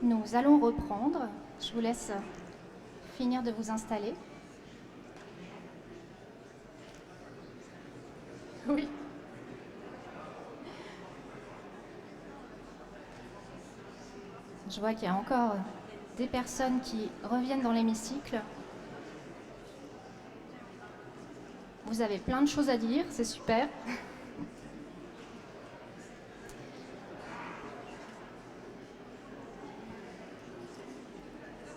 Nous allons reprendre. Je vous laisse finir de vous installer. Oui. Je vois qu'il y a encore des personnes qui reviennent dans l'hémicycle. Vous avez plein de choses à dire, c'est super.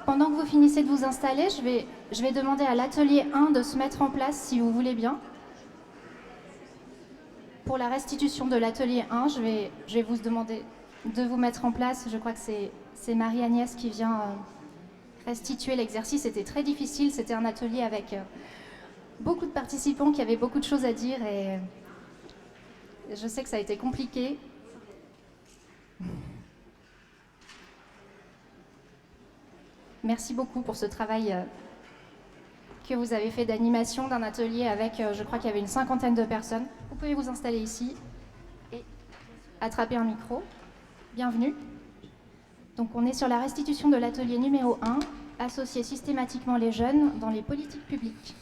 Pendant que vous finissez de vous installer, je vais demander à l'atelier 1 de se mettre en place si vous voulez bien. Pour la restitution de l'atelier 1, je vais vous demander de vous mettre en place. Je crois que c'est Marie-Agnès qui vient restituer l'exercice. C'était très difficile, c'était un atelier avec beaucoup de participants qui avaient beaucoup de choses à dire et je sais que ça a été compliqué. Merci beaucoup pour ce travail que vous avez fait d'animation d'un atelier avec, je crois qu'il y avait une cinquantaine de personnes. Vous pouvez vous installer ici et attraper un micro. Bienvenue. Donc on est sur la restitution de l'atelier numéro 1, associer systématiquement les jeunes dans les politiques publiques.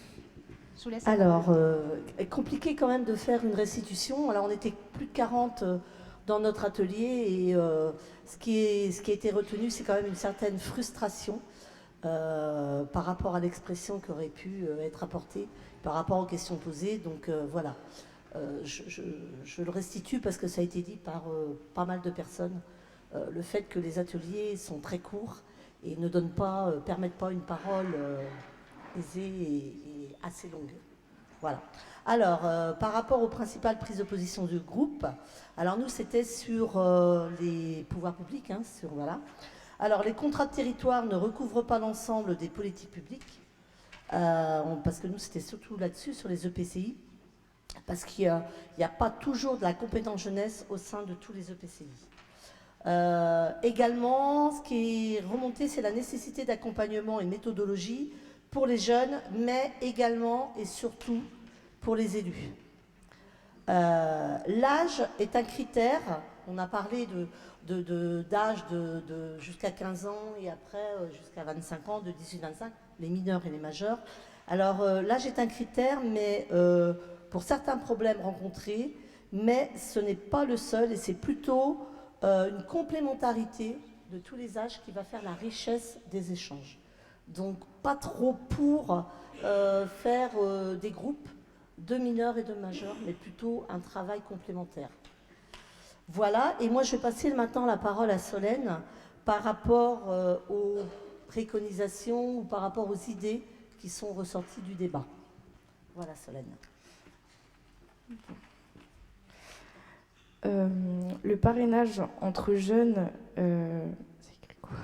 Je vous laisse. Alors, compliqué quand même de faire une restitution. Alors on était plus de 40 dans notre atelier et ce qui a été retenu, c'est quand même une certaine frustration par rapport à l'expression qui aurait pu être apportée, par rapport aux questions posées. Donc voilà, je le restitue parce que ça a été dit par pas mal de personnes. Le fait que les ateliers sont très courts et ne permettent pas une parole aisée et assez longue. Voilà. Alors, par rapport aux principales prises de position du groupe, alors nous, c'était sur les pouvoirs publics, voilà. Alors, les contrats de territoire ne recouvrent pas l'ensemble des politiques publiques, parce que nous, c'était surtout là-dessus, sur les EPCI, parce qu'il n'y a pas toujours de la compétence jeunesse au sein de tous les EPCI. Également, ce qui est remonté, c'est la nécessité d'accompagnement et méthodologie pour les jeunes, mais également et surtout pour les élus. L'âge est un critère. On a parlé d'âge de jusqu'à 15 ans et après jusqu'à 25 ans, de 18-25, les mineurs et les majeurs. Alors l'âge est un critère, mais pour certains problèmes rencontrés, mais ce n'est pas le seul et c'est plutôt une complémentarité de tous les âges qui va faire la richesse des échanges. Donc pas trop pour faire des groupes de mineurs et de majeurs, mais plutôt un travail complémentaire. Voilà, et moi je vais passer maintenant la parole à Solène par rapport aux préconisations ou par rapport aux idées qui sont ressorties du débat. Voilà Solène. Le parrainage entre jeunes, c'est écrit quoi?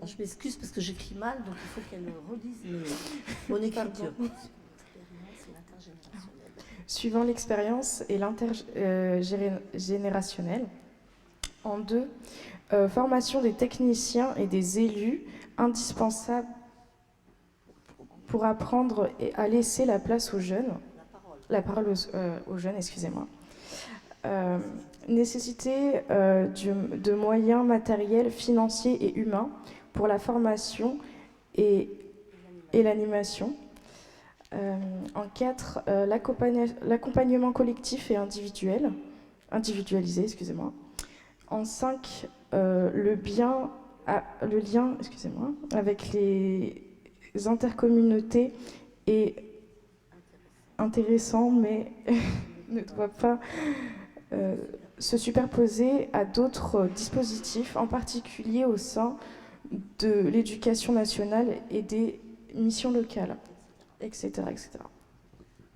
Je m'excuse parce que j'écris mal, donc il faut qu'elle relise mon écriture. Suivant l'expérience et l'intergénérationnel. En 2, formation des techniciens et des élus indispensables pour apprendre et à laisser la place aux jeunes. La parole aux jeunes, excusez-moi. Nécessité de moyens matériels, financiers et humains pour la formation et l'animation. En 4, l'accompagnement collectif et individualisé, excusez-moi. En 5, le lien, excusez-moi, avec les intercommunautés est intéressant, mais ne doit pas se superposer à d'autres dispositifs, en particulier au sein de l'éducation nationale et des missions locales, etc., etc.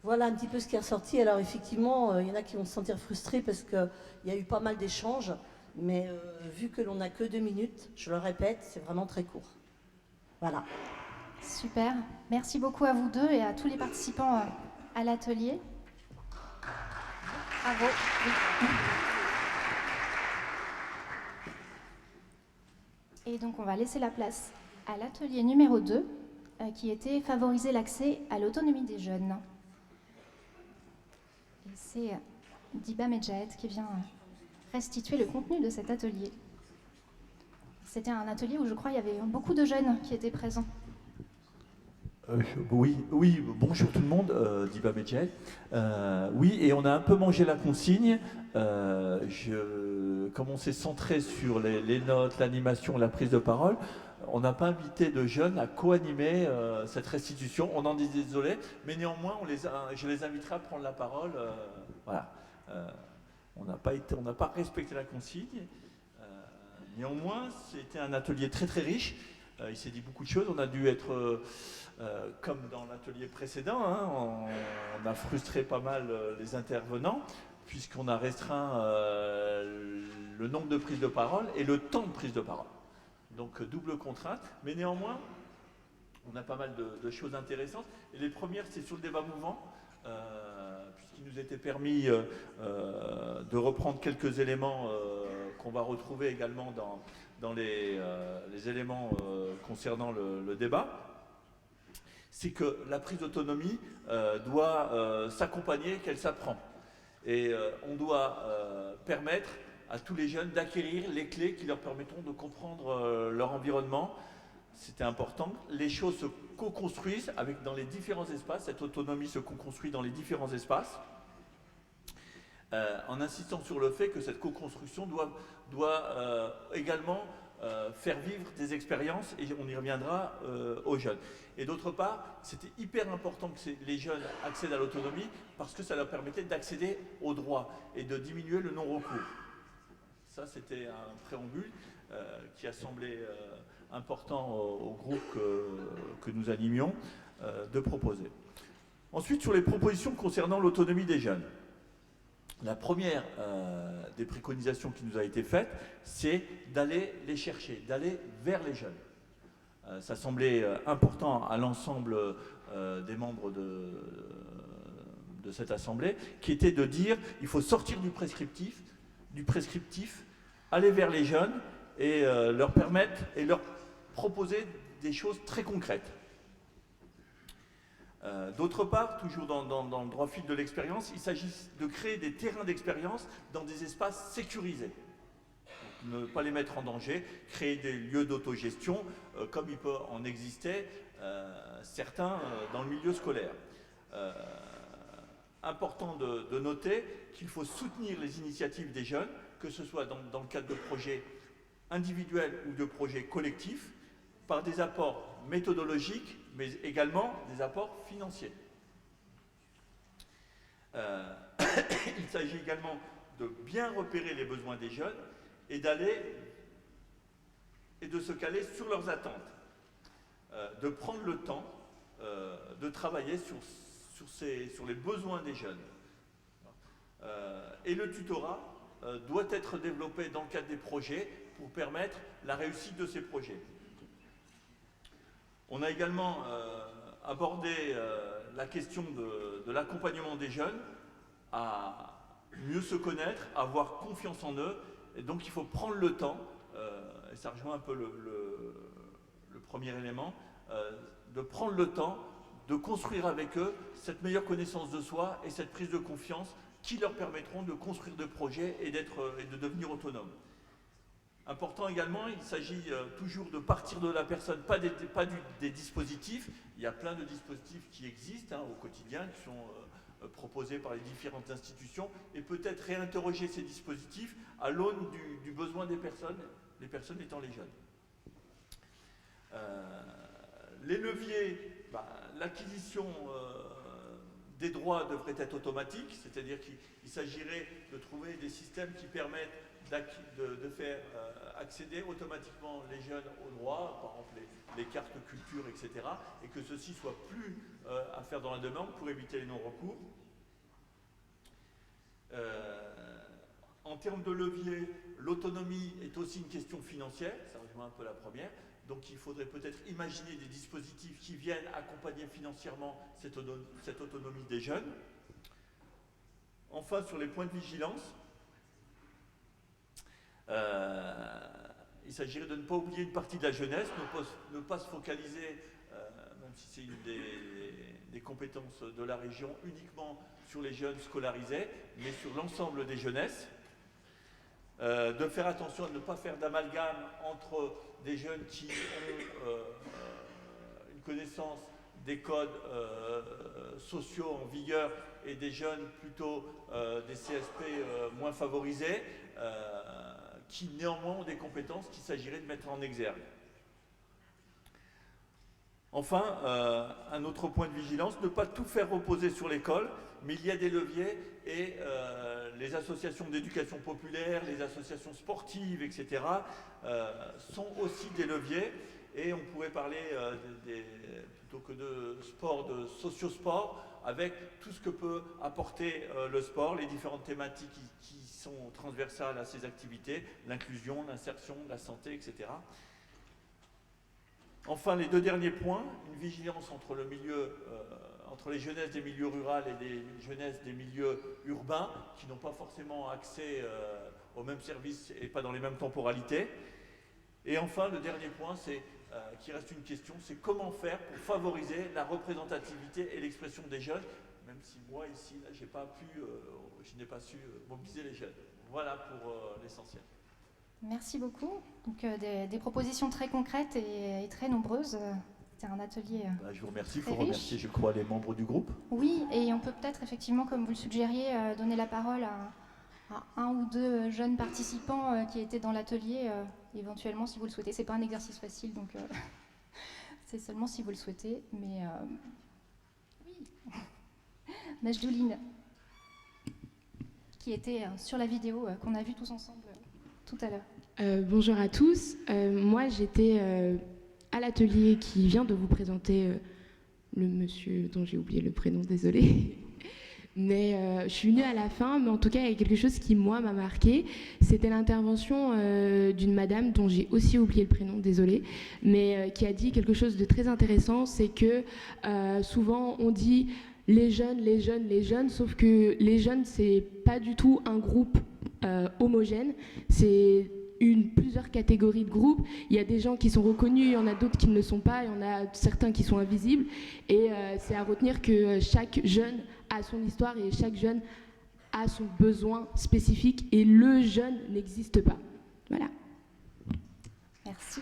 Voilà un petit peu ce qui est ressorti. Alors effectivement, il y en a qui vont se sentir frustrés parce qu'il y a eu pas mal d'échanges, mais vu que l'on n'a que 2 minutes, je le répète, c'est vraiment très court. Voilà. Super. Merci beaucoup à vous deux et à tous les participants à l'atelier. Bravo. Oui. Et donc on va laisser la place à l'atelier numéro 2 qui était favoriser l'accès à l'autonomie des jeunes. Et c'est Diba Medjahed qui vient restituer le contenu de cet atelier. C'était un atelier où je crois il y avait beaucoup de jeunes qui étaient présents. Oui, bonjour tout le monde, Diba Medjed. Oui, et on a un peu mangé la consigne. Comme on s'est centré sur les notes, l'animation, la prise de parole, on n'a pas invité de jeunes à co-animer cette restitution. On en est désolé, mais néanmoins, je les inviterai à prendre la parole. Voilà. On n'a pas respecté la consigne. Néanmoins, c'était un atelier très très riche. Il s'est dit beaucoup de choses. On a dû être, comme dans l'atelier précédent, hein, on a frustré pas mal les intervenants, puisqu'on a restreint le nombre de prises de parole et le temps de prise de parole. Donc double contrainte, mais néanmoins, on a pas mal de choses intéressantes. Et les premières, c'est sur le débat mouvant, puisqu'il nous était permis de reprendre quelques éléments qu'on va retrouver également dans les éléments concernant le débat. C'est que la prise d'autonomie doit s'accompagner, qu'elle s'apprend. Et on doit permettre à tous les jeunes d'acquérir les clés qui leur permettront de comprendre leur environnement. C'était important. Les choses se co-construisent dans les différents espaces. Cette autonomie se co-construit dans les différents espaces. En insistant sur le fait que cette co-construction doit également faire vivre des expériences, et on y reviendra, aux jeunes. Et d'autre part, c'était hyper important que les jeunes accèdent à l'autonomie parce que ça leur permettait d'accéder aux droits et de diminuer le non-recours. Ça, c'était un préambule qui a semblé important au groupe que nous animions de proposer. Ensuite, sur les propositions concernant l'autonomie des jeunes. La première des préconisations qui nous a été faite, c'est d'aller les chercher, d'aller vers les jeunes. Ça semblait important à l'ensemble des membres de cette assemblée, qui était de dire il faut sortir du prescriptif, aller vers les jeunes et leur permettre et leur proposer des choses très concrètes. D'autre part, toujours dans le droit fil de l'expérience, il s'agit de créer des terrains d'expérience dans des espaces sécurisés. Donc, ne pas les mettre en danger, créer des lieux d'autogestion, comme il peut en exister certains dans le milieu scolaire. Important de noter qu'il faut soutenir les initiatives des jeunes, que ce soit dans le cadre de projets individuels ou de projets collectifs, par des apports méthodologiques, mais également des apports financiers. Il s'agit également de bien repérer les besoins des jeunes et de se caler sur leurs attentes, de prendre le temps de travailler sur les besoins des jeunes. Et le tutorat doit être développé dans le cadre des projets pour permettre la réussite de ces projets. On a également abordé la question de l'accompagnement des jeunes à mieux se connaître, à avoir confiance en eux. Et donc il faut prendre le temps, et ça rejoint un peu le premier élément, de prendre le temps de construire avec eux cette meilleure connaissance de soi et cette prise de confiance qui leur permettront de construire des projets et de devenir autonomes. Important également, il s'agit toujours de partir de la personne, pas des dispositifs. Il y a plein de dispositifs qui existent au quotidien, qui sont proposés par les différentes institutions, et peut-être réinterroger ces dispositifs à l'aune du besoin des personnes, les personnes étant les jeunes. Les leviers, l'acquisition des droits devrait être automatique, c'est-à-dire qu'il s'agirait de trouver des systèmes qui permettent de faire accéder automatiquement les jeunes aux droits, par exemple les cartes culture, etc., et que ceci soit plus à faire dans la demande pour éviter les non-recours. En termes de levier, l'autonomie est aussi une question financière, ça rejoint un peu la première, donc il faudrait peut-être imaginer des dispositifs qui viennent accompagner financièrement cette autonomie des jeunes. Enfin, sur les points de vigilance, il s'agirait de ne pas oublier une partie de la jeunesse, ne pas se focaliser, même si c'est une des compétences de la région, uniquement sur les jeunes scolarisés, mais sur l'ensemble des jeunesses. de faire attention à ne pas faire d'amalgame entre des jeunes qui ont une connaissance des codes sociaux en vigueur et des jeunes plutôt des CSP moins favorisés, qui néanmoins ont des compétences qu'il s'agirait de mettre en exergue. Enfin, un autre point de vigilance, ne pas tout faire reposer sur l'école, mais il y a des leviers et les associations d'éducation populaire, les associations sportives, etc. Sont aussi des leviers. Et on pourrait parler plutôt que de sport, de socio-sport, avec tout ce que peut apporter le sport, les différentes thématiques qui sont transversales à ces activités, l'inclusion, l'insertion, la santé, etc. Enfin, les deux derniers points, une vigilance entre le milieu, entre les jeunesses des milieux ruraux et les jeunesses des milieux urbains, qui n'ont pas forcément accès aux mêmes services et pas dans les mêmes temporalités. Et enfin, le dernier point, c'est qui reste une question, c'est comment faire pour favoriser la représentativité et l'expression des jeunes, même si moi ici, là, je n'ai pas su mobiliser les jeunes. Voilà pour l'essentiel. Merci beaucoup. Donc des propositions très concrètes et très nombreuses. C'était un atelier Je vous remercie. Il très faut remercier, je crois, les membres du groupe. Oui, et on peut peut-être effectivement, comme vous le suggériez, donner la parole à un ou deux jeunes participants qui étaient dans l'atelier, éventuellement si vous le souhaitez. C'est pas un exercice facile, donc c'est seulement si vous le souhaitez. Mais oui, Majdouline, qui était sur la vidéo qu'on a vue tous ensemble tout à l'heure. Bonjour à tous. Moi, j'étais à l'atelier qui vient de vous présenter le monsieur dont j'ai oublié le prénom, désolée. Mais je suis venue à la fin, mais en tout cas, il y a quelque chose qui, moi, m'a marqué. C'était l'intervention d'une madame dont j'ai aussi oublié le prénom, désolée, mais qui a dit quelque chose de très intéressant, c'est que souvent, on dit les jeunes, les jeunes, les jeunes, sauf que les jeunes, c'est pas du tout un groupe homogène, c'est plusieurs catégories de groupes. Il y a des gens qui sont reconnus, il y en a d'autres qui ne le sont pas, il y en a certains qui sont invisibles. Et c'est à retenir que chaque jeune a son histoire et chaque jeune a son besoin spécifique et le jeune n'existe pas. Voilà. Merci.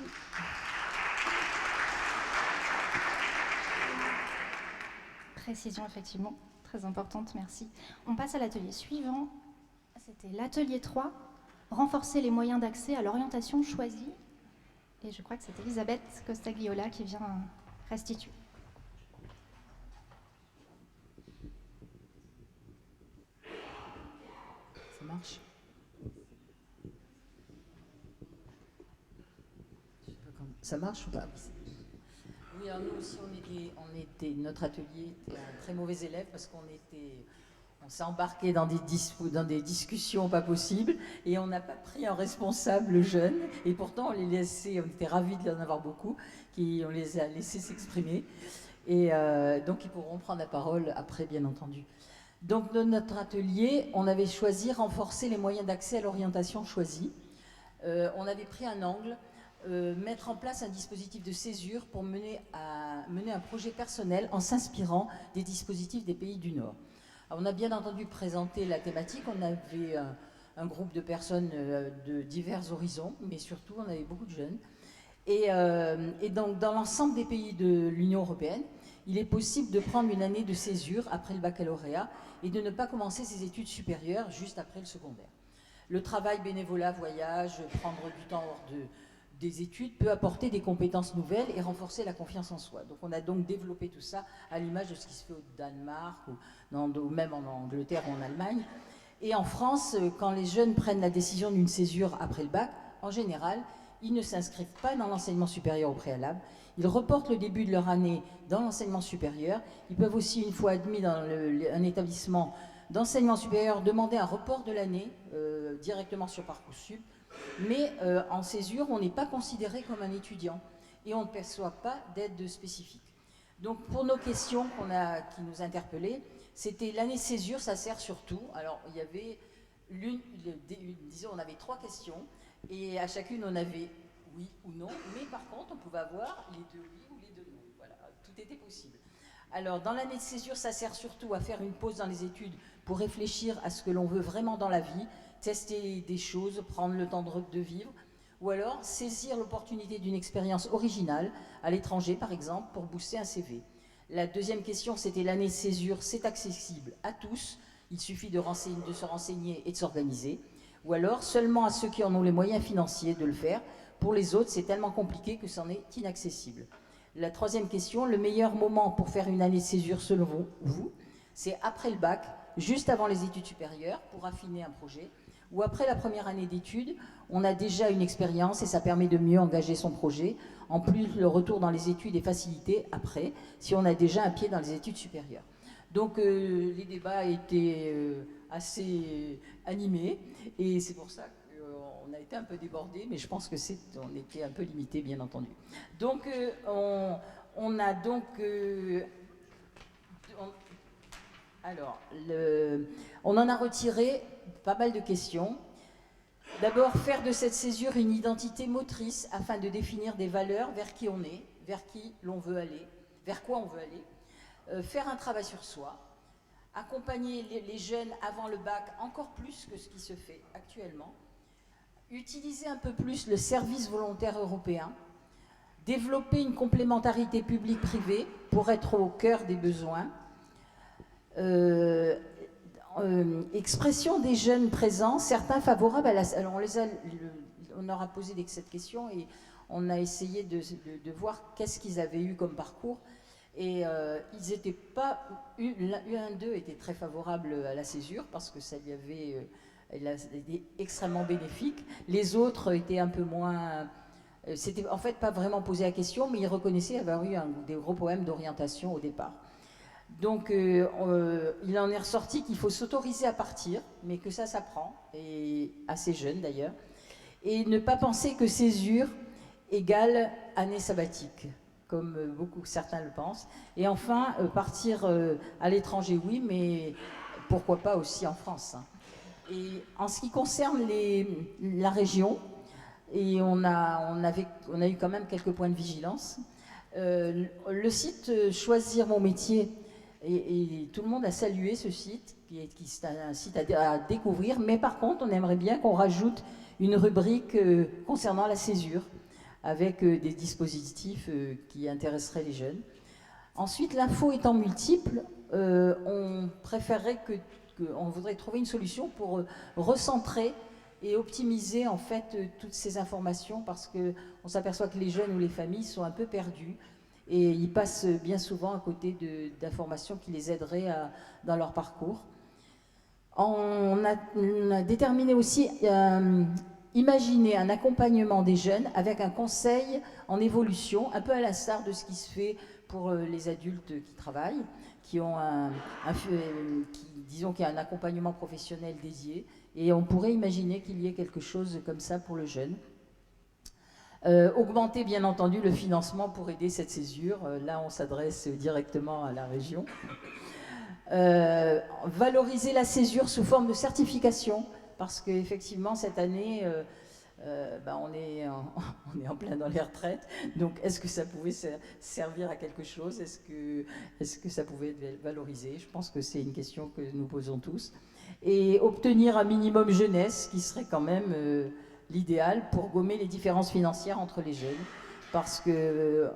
Précision effectivement très importante, merci. On passe à l'atelier suivant. C'était l'atelier 3. Renforcer les moyens d'accès à l'orientation choisie. Et je crois que c'est Elisabeth Costagliola qui vient restituer. Ça marche? Ça marche ou pas? Oui, alors nous aussi, notre atelier était un très mauvais élève parce qu'on s'est embarqué dans des discussions pas possibles et on n'a pas pris un responsable jeune et pourtant on était ravis d'en avoir beaucoup, on les a laissés s'exprimer et donc ils pourront prendre la parole après bien entendu. Donc dans notre atelier, on avait choisi renforcer les moyens d'accès à l'orientation choisie. On avait pris un angle, mettre en place un dispositif de césure pour mener un projet personnel en s'inspirant des dispositifs des pays du Nord. Alors, on a bien entendu présenté la thématique, on avait un groupe de personnes de divers horizons, mais surtout on avait beaucoup de jeunes. Et donc dans l'ensemble des pays de l'Union européenne, il est possible de prendre une année de césure après le baccalauréat et de ne pas commencer ses études supérieures juste après le secondaire. Le travail, bénévolat, voyage, prendre du temps hors des études peut apporter des compétences nouvelles et renforcer la confiance en soi. Donc on a donc développé tout ça à l'image de ce qui se fait au Danemark ou même en Angleterre ou en Allemagne. Et en France, quand les jeunes prennent la décision d'une césure après le bac, en général, ils ne s'inscrivent pas dans l'enseignement supérieur au préalable. Ils reportent le début de leur année dans l'enseignement supérieur. Ils peuvent aussi, une fois admis dans un établissement d'enseignement supérieur, demander un report de l'année directement sur Parcoursup. Mais en césure, on n'est pas considéré comme un étudiant et on ne perçoit pas d'aide spécifique. Donc pour nos questions qui nous interpellaient, c'était l'année césure, ça sert surtout. Alors il y avait disons, on avait 3 questions et à chacune on avait oui ou non, mais par contre on pouvait avoir les 2 oui ou les 2 non. Voilà, tout était possible. Alors dans l'année de césure, ça sert surtout à faire une pause dans les études pour réfléchir à ce que l'on veut vraiment dans la vie, tester des choses, prendre le temps de vivre, ou alors saisir l'opportunité d'une expérience originale à l'étranger, par exemple, pour booster un CV. La deuxième question, c'était l'année de césure, c'est accessible à tous, il suffit de se renseigner et de s'organiser, ou alors seulement à ceux qui en ont les moyens financiers de le faire. Pour les autres, c'est tellement compliqué que c'en est inaccessible. La troisième question, le meilleur moment pour faire une année de césure selon vous, c'est après le bac, juste avant les études supérieures, pour affiner un projet, ou après la première année d'études, on a déjà une expérience et ça permet de mieux engager son projet. En plus, le retour dans les études est facilité après, si on a déjà un pied dans les études supérieures. Donc les débats étaient assez animés et c'est pour ça qu'on a été un peu débordés, mais je pense que on était un peu limité, bien entendu. Donc on a donc on en a retiré pas mal de questions. D'abord, faire de cette césure une identité motrice afin de définir des valeurs vers qui on est, vers qui l'on veut aller, vers quoi on veut aller. Faire un travail sur soi, accompagner les jeunes avant le bac encore plus que ce qui se fait actuellement, utiliser un peu plus le service volontaire européen, développer une complémentarité publique-privée pour être au cœur des besoins, expression des jeunes présents, certains favorables à la... Alors on leur a posé cette question et on a essayé de voir qu'est-ce qu'ils avaient eu comme parcours. Et ils n'étaient pas... Un d'eux était très favorable à la césure parce que ça lui avait été extrêmement bénéfique. Les autres étaient un peu moins... C'était en fait pas vraiment posé la question, mais ils reconnaissaient avoir eu des gros problèmes d'orientation au départ. Donc il en est ressorti qu'il faut s'autoriser à partir, mais que ça s'apprend, et assez jeune d'ailleurs, et ne pas penser que césure égale année sabbatique, comme certains le pensent. Et enfin, partir à l'étranger, oui, mais pourquoi pas aussi en France. Et en ce qui concerne la région, et on a eu quand même quelques points de vigilance, le site Choisir mon métier, et tout le monde a salué ce site, qui est un site à découvrir, mais par contre, on aimerait bien qu'on rajoute une rubrique concernant la césure, avec des dispositifs qui intéresseraient les jeunes. Ensuite, l'info étant multiple, on préférerait on voudrait trouver une solution pour recentrer et optimiser en fait toutes ces informations, parce qu'on s'aperçoit que les jeunes ou les familles sont un peu perdus et ils passent bien souvent à côté d'informations qui les aideraient dans leur parcours. On a déterminé aussi imaginer un accompagnement des jeunes avec un conseil en évolution, un peu à l'instar de ce qui se fait pour les adultes qui travaillent, qui ont disons qu'il y a un accompagnement professionnel dédié, et on pourrait imaginer qu'il y ait quelque chose comme ça pour le jeune. Augmenter bien entendu le financement pour aider cette césure, là on s'adresse directement à la région. Valoriser la césure sous forme de certification, parce qu'effectivement cette année on est en plein dans les retraites, donc est-ce que ça pouvait servir à quelque chose, est-ce que ça pouvait être valorisé? Je pense que c'est une question que nous posons tous. Et obtenir un minimum jeunesse, qui serait quand même l'idéal pour gommer les différences financières entre les jeunes, parce que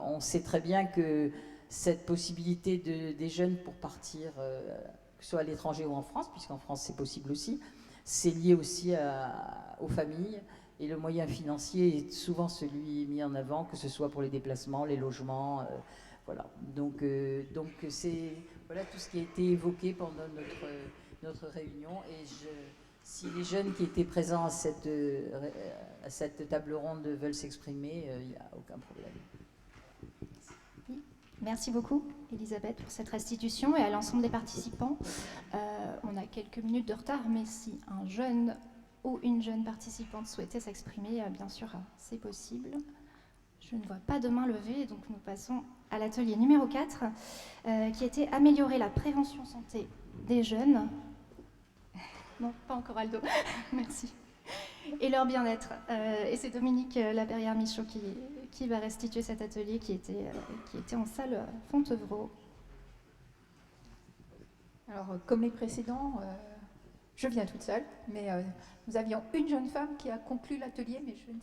on sait très bien que cette possibilité des jeunes pour partir, que ce soit à l'étranger ou en France, puisqu'en France c'est possible aussi, c'est lié aussi aux familles, et le moyen financier est souvent celui mis en avant, que ce soit pour les déplacements, les logements, voilà. Donc c'est voilà tout ce qui a été évoqué pendant notre réunion, et si les jeunes qui étaient présents à cette table ronde veulent s'exprimer, il n'y a aucun problème. Merci beaucoup, Elisabeth, pour cette restitution, et à l'ensemble des participants. On a quelques minutes de retard, mais si un jeune ou une jeune participante souhaitait s'exprimer, bien sûr, c'est possible. Je ne vois pas de main levée, donc nous passons à l'atelier numéro 4, qui était améliorer la prévention santé des jeunes. Non, pas encore Aldo, merci. Et leur bien-être. Et c'est Dominique Laperrière-Michaud qui va restituer cet atelier qui était en salle Fontevraud. Alors, comme les précédents, je viens toute seule, mais nous avions une jeune femme qui a conclu l'atelier, mais je ne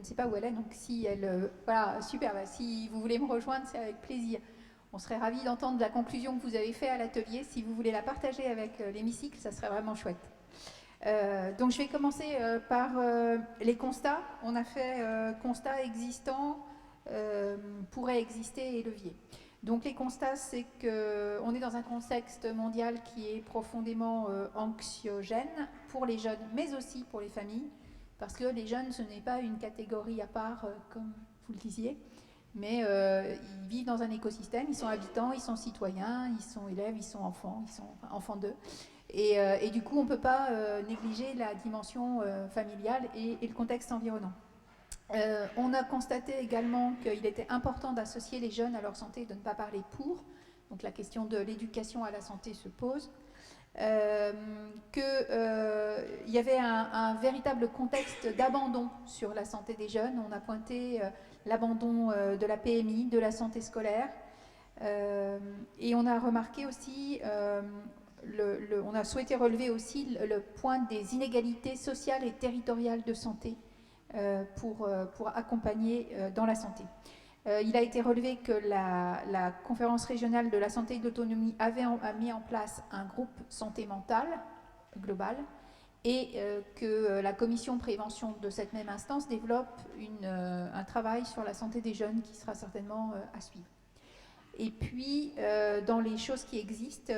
sais pas où elle est, donc si elle, voilà, super, bah, si vous voulez me rejoindre, c'est avec plaisir. On serait ravis d'entendre la conclusion que vous avez faite à l'atelier. Si vous voulez la partager avec l'hémicycle, ça serait vraiment chouette. Donc je vais commencer par les constats. On a fait constats existants, pourraient exister et leviers. Donc les constats, c'est qu'on est dans un contexte mondial qui est profondément anxiogène pour les jeunes, mais aussi pour les familles, parce que les jeunes, ce n'est pas une catégorie à part, comme vous le disiez, mais ils vivent dans un écosystème, ils sont habitants, ils sont citoyens, ils sont élèves, ils sont enfants, ils sont enfants d'eux. Et du coup, on ne peut pas négliger la dimension familiale et le contexte environnant. On a constaté également qu'il était important d'associer les jeunes à leur santé et de ne pas parler pour. Donc la question de l'éducation à la santé se pose. Qu'il y avait un véritable contexte d'abandon sur la santé des jeunes. On a pointé l'abandon de la PMI, de la santé scolaire. Et on a remarqué aussi, on a souhaité relever aussi le point des inégalités sociales et territoriales de santé. Pour accompagner dans la santé. Il a été relevé que la conférence régionale de la santé et de l'autonomie a mis en place un groupe santé mentale global et que la commission prévention de cette même instance développe un travail sur la santé des jeunes qui sera certainement à suivre. Et puis, dans les choses qui existent,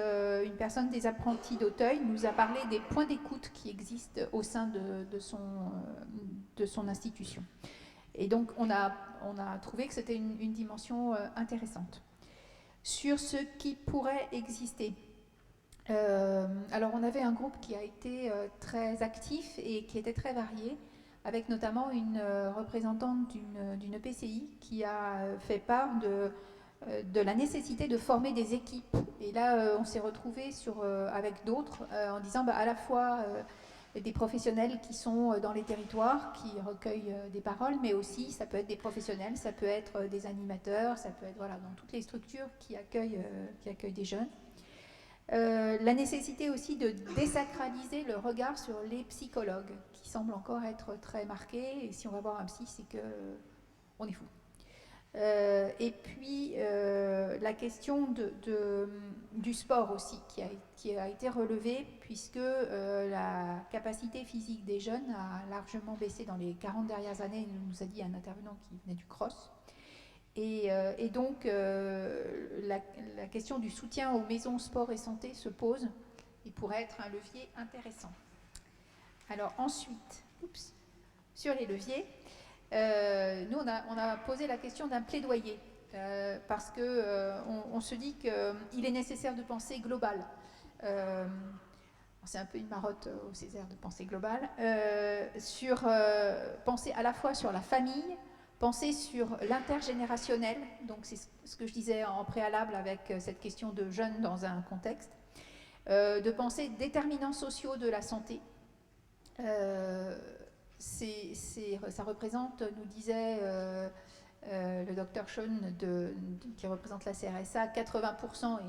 une personne des apprentis d'Auteuil nous a parlé des points d'écoute qui existent au sein de son institution. Et donc, on a trouvé que c'était une dimension intéressante. Sur ce qui pourrait exister, alors on avait un groupe qui a été très actif et qui était très varié, avec notamment une représentante d'une EPCI qui a fait part de la nécessité de former des équipes. Et là, on s'est retrouvé avec d'autres en disant à la fois des professionnels qui sont dans les territoires, qui recueillent des paroles, mais aussi ça peut être des professionnels, ça peut être des animateurs, ça peut être dans toutes les structures qui accueillent des jeunes. La nécessité aussi de désacraliser le regard sur les psychologues, qui semble encore être très marqué, et si on va voir un psy, c'est qu'on est fou. Et puis la question du sport aussi qui a été relevée puisque la capacité physique des jeunes a largement baissé dans les 40 dernières années, nous a dit un intervenant qui venait du cross. Et donc la question du soutien aux maisons sport et santé se pose et pourrait être un levier intéressant. Alors ensuite, sur les leviers, nous, on a posé la question d'un plaidoyer, parce qu'on se dit qu'il est nécessaire de penser global. C'est un peu une marotte au Césaire de penser global, penser à la fois sur la famille, penser sur l'intergénérationnel, donc c'est ce que je disais en préalable avec cette question de jeunes dans un contexte, de penser déterminants sociaux de la santé. Ça représente, nous disait le docteur Sean qui représente la CRSA, 80%, et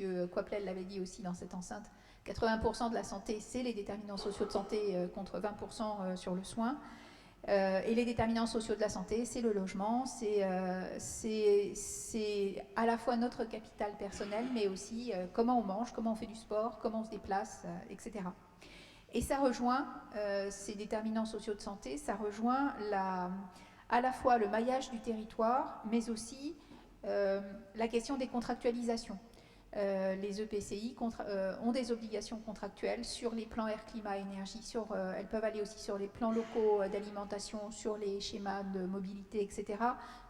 M. Coiplel l'avait dit aussi dans cette enceinte, 80% de la santé, c'est les déterminants sociaux de santé contre 20% sur le soin. Et les déterminants sociaux de la santé, c'est le logement, c'est à la fois notre capital personnel, mais aussi comment on mange, comment on fait du sport, comment on se déplace, etc. Et ça rejoint, ces déterminants sociaux de santé, ça rejoint à la fois le maillage du territoire, mais aussi la question des contractualisations. Les EPCI ont des obligations contractuelles sur les plans air, climat, énergie, elles peuvent aller aussi sur les plans locaux d'alimentation, sur les schémas de mobilité, etc.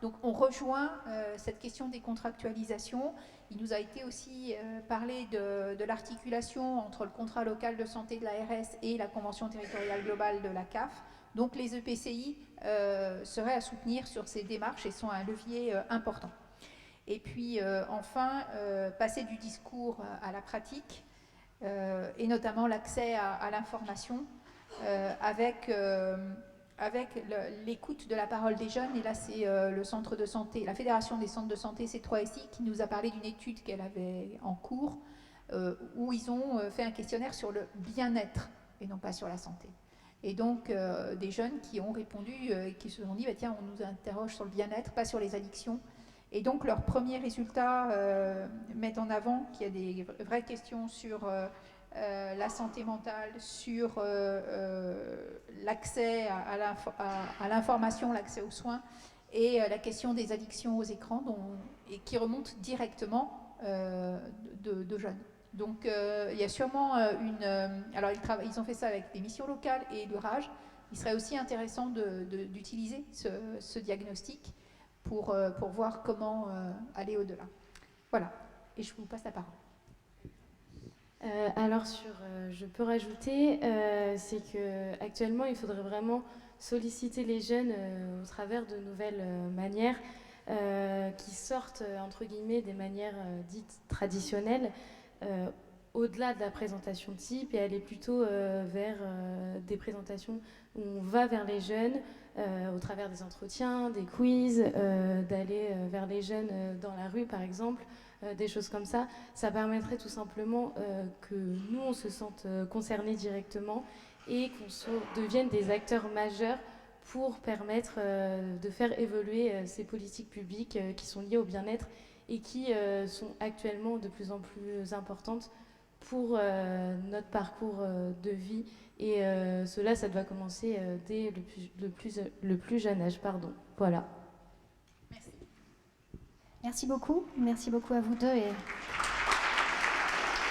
Donc on rejoint cette question des contractualisations. Il nous a été aussi parlé de l'articulation entre le contrat local de santé de l'ARS et la convention territoriale globale de la CAF. Donc les EPCI seraient à soutenir sur ces démarches et sont un levier important. Et puis enfin, passer du discours à la pratique, et notamment l'accès à l'information avec l'écoute de la parole des jeunes. Et là, c'est le centre de santé, la Fédération des centres de santé C3SI, qui nous a parlé d'une étude qu'elle avait en cours où ils ont fait un questionnaire sur le bien-être et non pas sur la santé. Et donc, des jeunes qui ont répondu et qui se sont dit, bah, tiens, on nous interroge sur le bien-être, pas sur les addictions. Et donc, leurs premiers résultats mettent en avant qu'il y a des vraies questions sur la santé mentale, sur l'accès à l'information, l'accès aux soins, et la question des addictions aux écrans, et qui remonte directement de jeunes. Donc il y a sûrement alors ils ont fait ça avec des missions locales et le RAGE. Il serait aussi intéressant d'utiliser ce diagnostic pour voir comment aller au-delà. Voilà, et je vous passe la parole. Alors je peux rajouter, c'est qu'actuellement il faudrait vraiment solliciter les jeunes au travers de nouvelles manières qui sortent entre guillemets des manières dites traditionnelles, au-delà de la présentation type, et aller plutôt vers des présentations où on va vers les jeunes au travers des entretiens, des quiz, d'aller vers les jeunes dans la rue par exemple. Des choses comme ça, ça permettrait tout simplement que nous, on se sente concernés directement et qu'on devienne des acteurs majeurs pour permettre de faire évoluer ces politiques publiques qui sont liées au bien-être et qui sont actuellement de plus en plus importantes pour notre parcours de vie. Et cela, ça doit commencer dès le plus jeune âge. Pardon. Voilà. Merci beaucoup à vous deux et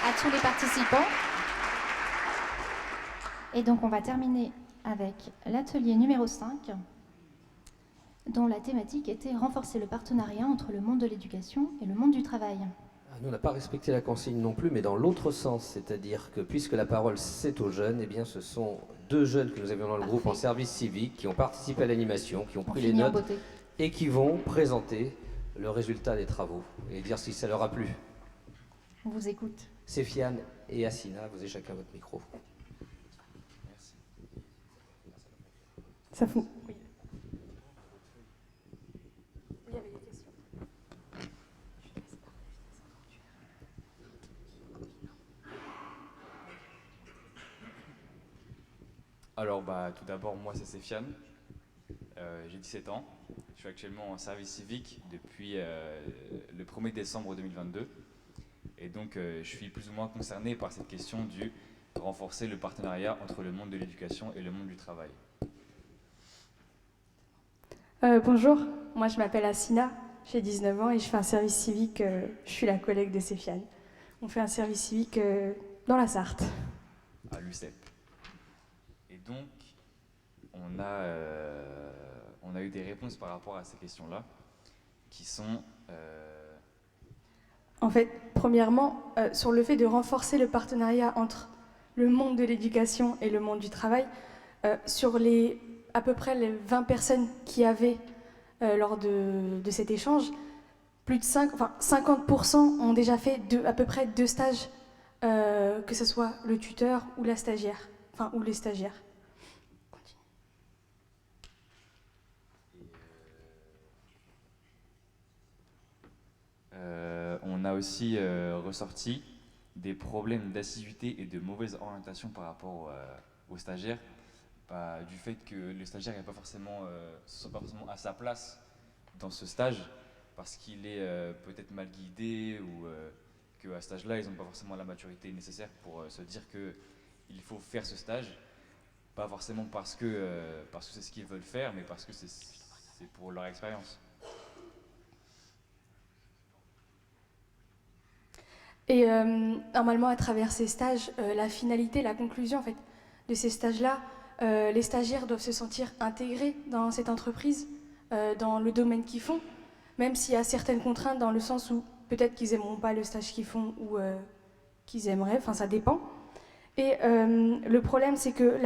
à tous les participants. Et donc on va terminer avec l'atelier numéro 5, dont la thématique était renforcer le partenariat entre le monde de l'éducation et le monde du travail. Nous, on n'a pas respecté la consigne non plus, mais dans l'autre sens, c'est-à-dire que puisque la parole c'est aux jeunes, eh bien ce sont 2 jeunes que nous avions dans le groupe en service civique qui ont participé à l'animation, qui ont pris les notes et qui vont présenter le résultat des travaux et dire si ça leur a plu. On vous écoute. Séfiane et Assina, vous avez chacun votre micro. Merci. Ça fout. Oui. Il y avait des questions. Alors, tout d'abord, moi, c'est Séfiane. J'ai 17 ans. Je suis actuellement en service civique depuis le 1er décembre 2022. Et donc, je suis plus ou moins concerné par cette question du renforcer le partenariat entre le monde de l'éducation et le monde du travail. Bonjour, moi je m'appelle Assina, j'ai 19 ans et je fais un service civique, je suis la collègue de Séfiane. On fait un service civique dans la Sarthe. À l'UCEP. Et donc, on a eu des réponses par rapport à ces questions-là, qui sont... En fait, premièrement, sur le fait de renforcer le partenariat entre le monde de l'éducation et le monde du travail, sur à peu près les 20 personnes qui avaient lors de cet échange, plus de 50% ont déjà fait à peu près 2 stages, que ce soit le tuteur ou la stagiaire, ou les stagiaires. On a aussi ressorti des problèmes d'assiduité et de mauvaise orientation par rapport aux stagiaires, du fait que le stagiaire n'est pas forcément, soit pas forcément à sa place dans ce stage, parce qu'il est peut-être mal guidé ou qu'à cet âge-là, ils n'ont pas forcément la maturité nécessaire pour se dire qu'il faut faire ce stage, pas forcément parce que c'est ce qu'ils veulent faire, mais parce que c'est pour leur expérience. Et normalement, à travers ces stages, la finalité, la conclusion en fait, de ces stages-là, les stagiaires doivent se sentir intégrés dans cette entreprise, dans le domaine qu'ils font, même s'il y a certaines contraintes dans le sens où peut-être qu'ils n'aimeront pas le stage qu'ils font ou qu'ils aimeraient, ça dépend. Et le problème, c'est que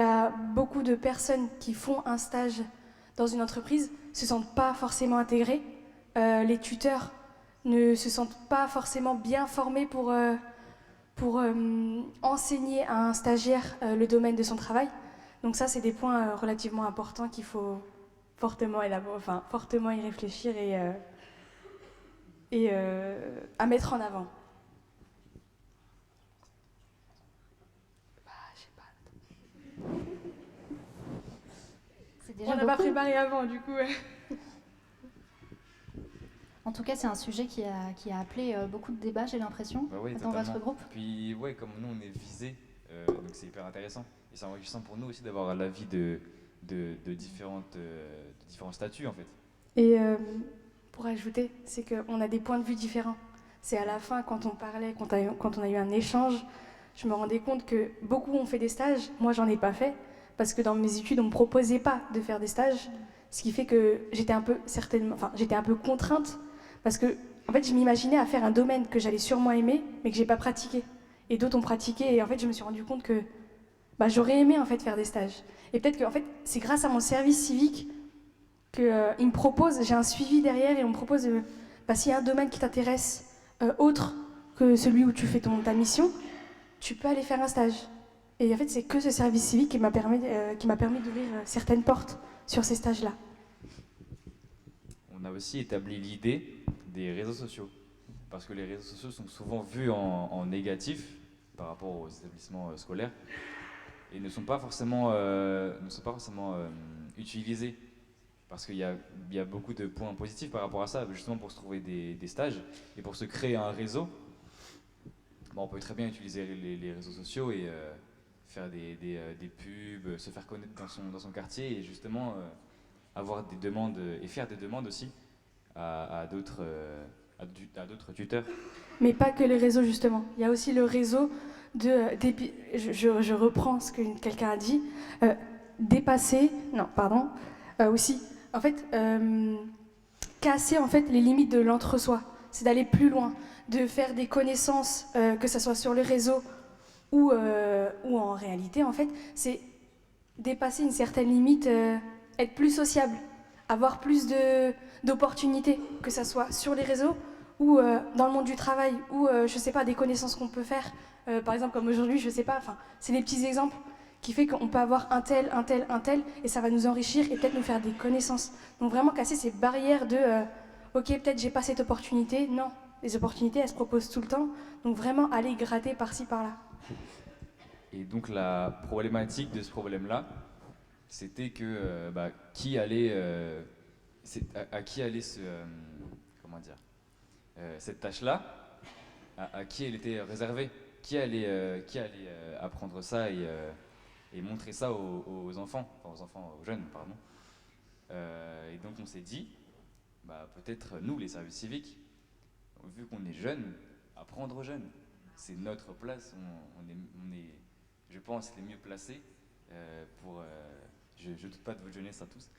beaucoup de personnes qui font un stage dans une entreprise ne se sentent pas forcément intégrées. Les tuteurs ne se sentent pas forcément bien formés pour enseigner à un stagiaire le domaine de son travail. Donc ça, c'est des points relativement importants qu'il faut fortement y réfléchir et à mettre en avant. C'est déjà On n'a pas beaucoup. préparé avant, du coup. En tout cas, c'est un sujet qui a appelé beaucoup de débats, j'ai l'impression, Bah ouais, dans totalement. votre groupe. Puis ouais, comme nous on est visés, donc c'est hyper intéressant. Et c'est enrichissant pour nous aussi d'avoir l'avis de différents statuts en fait. Et pour ajouter, c'est qu'on a des points de vue différents. C'est à la fin, quand on parlait, quand on a eu un échange, je me rendais compte que beaucoup ont fait des stages. Moi, j'en ai pas fait, parce que dans mes études, on me proposait pas de faire des stages. Ce qui fait que j'étais un peu contrainte, parce que en fait, je m'imaginais à faire un domaine que j'allais sûrement aimer, mais que j'ai pas pratiqué. Et d'autres ont pratiqué, et en fait, je me suis rendu compte que j'aurais aimé en fait faire des stages. Et peut-être que en fait, c'est grâce à mon service civique qu'il me propose, j'ai un suivi derrière, et on me propose, s'il y a un domaine qui t'intéresse autre que celui où tu fais ta mission, tu peux aller faire un stage. Et en fait, c'est que ce service civique qui m'a permis d'ouvrir certaines portes sur ces stages-là. On a aussi établi l'idée des réseaux sociaux. Parce que les réseaux sociaux sont souvent vus en négatif par rapport aux établissements scolaires et ne sont pas forcément utilisés. Parce qu'il y a beaucoup de points positifs par rapport à ça, justement pour se trouver des stages et pour se créer un réseau. On peut très bien utiliser les réseaux sociaux et faire des pubs, se faire connaître dans son quartier et justement avoir des demandes et faire des demandes aussi à d'autres tuteurs. Mais pas que les réseaux, justement. Il y a aussi le réseau je reprends ce que quelqu'un a dit, aussi, en fait, casser en fait les limites de l'entre-soi. C'est d'aller plus loin, de faire des connaissances, que ce soit sur le réseau ou en réalité, en fait, c'est dépasser une certaine limite, être plus sociable, avoir plus d'opportunités, que ce soit sur les réseaux ou dans le monde du travail, ou je sais pas, des connaissances qu'on peut faire, par exemple comme aujourd'hui, je sais pas, c'est des petits exemples qui fait qu'on peut avoir un tel, et ça va nous enrichir et peut-être nous faire des connaissances. Donc vraiment casser ces barrières de ok, peut-être j'ai pas cette opportunité. Non, les opportunités, elles se proposent tout le temps, donc vraiment aller gratter par-ci, par-là. Et donc la problématique de ce problème-là, c'était que à qui allait cette tâche-là, à qui elle était réservée, qui allait apprendre ça et montrer ça aux jeunes, pardon. Et donc on s'est dit, peut-être nous, les services civiques, vu qu'on est jeunes, apprendre aux jeunes, c'est notre place, on est, je pense, les mieux placés pour. Je ne doute pas de votre jeunesse à tous,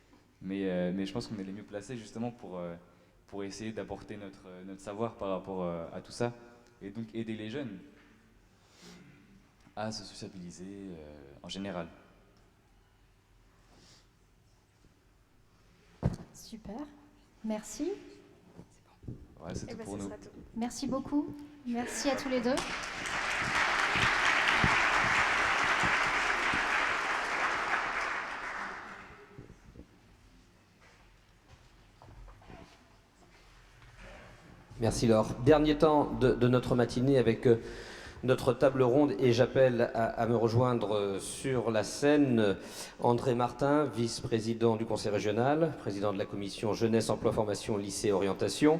mais je pense qu'on est les mieux placés justement pour essayer d'apporter notre savoir par rapport à tout ça et donc aider les jeunes à se sociabiliser en général. Super, merci. Ouais, c'est tout pour nous. Merci beaucoup, merci à tous les deux. Merci Laure. Dernier temps de notre matinée avec notre table ronde et j'appelle à me rejoindre sur la scène André Martin, vice-président du Conseil régional, président de la commission Jeunesse, Emploi, Formation, Lycée, Orientation.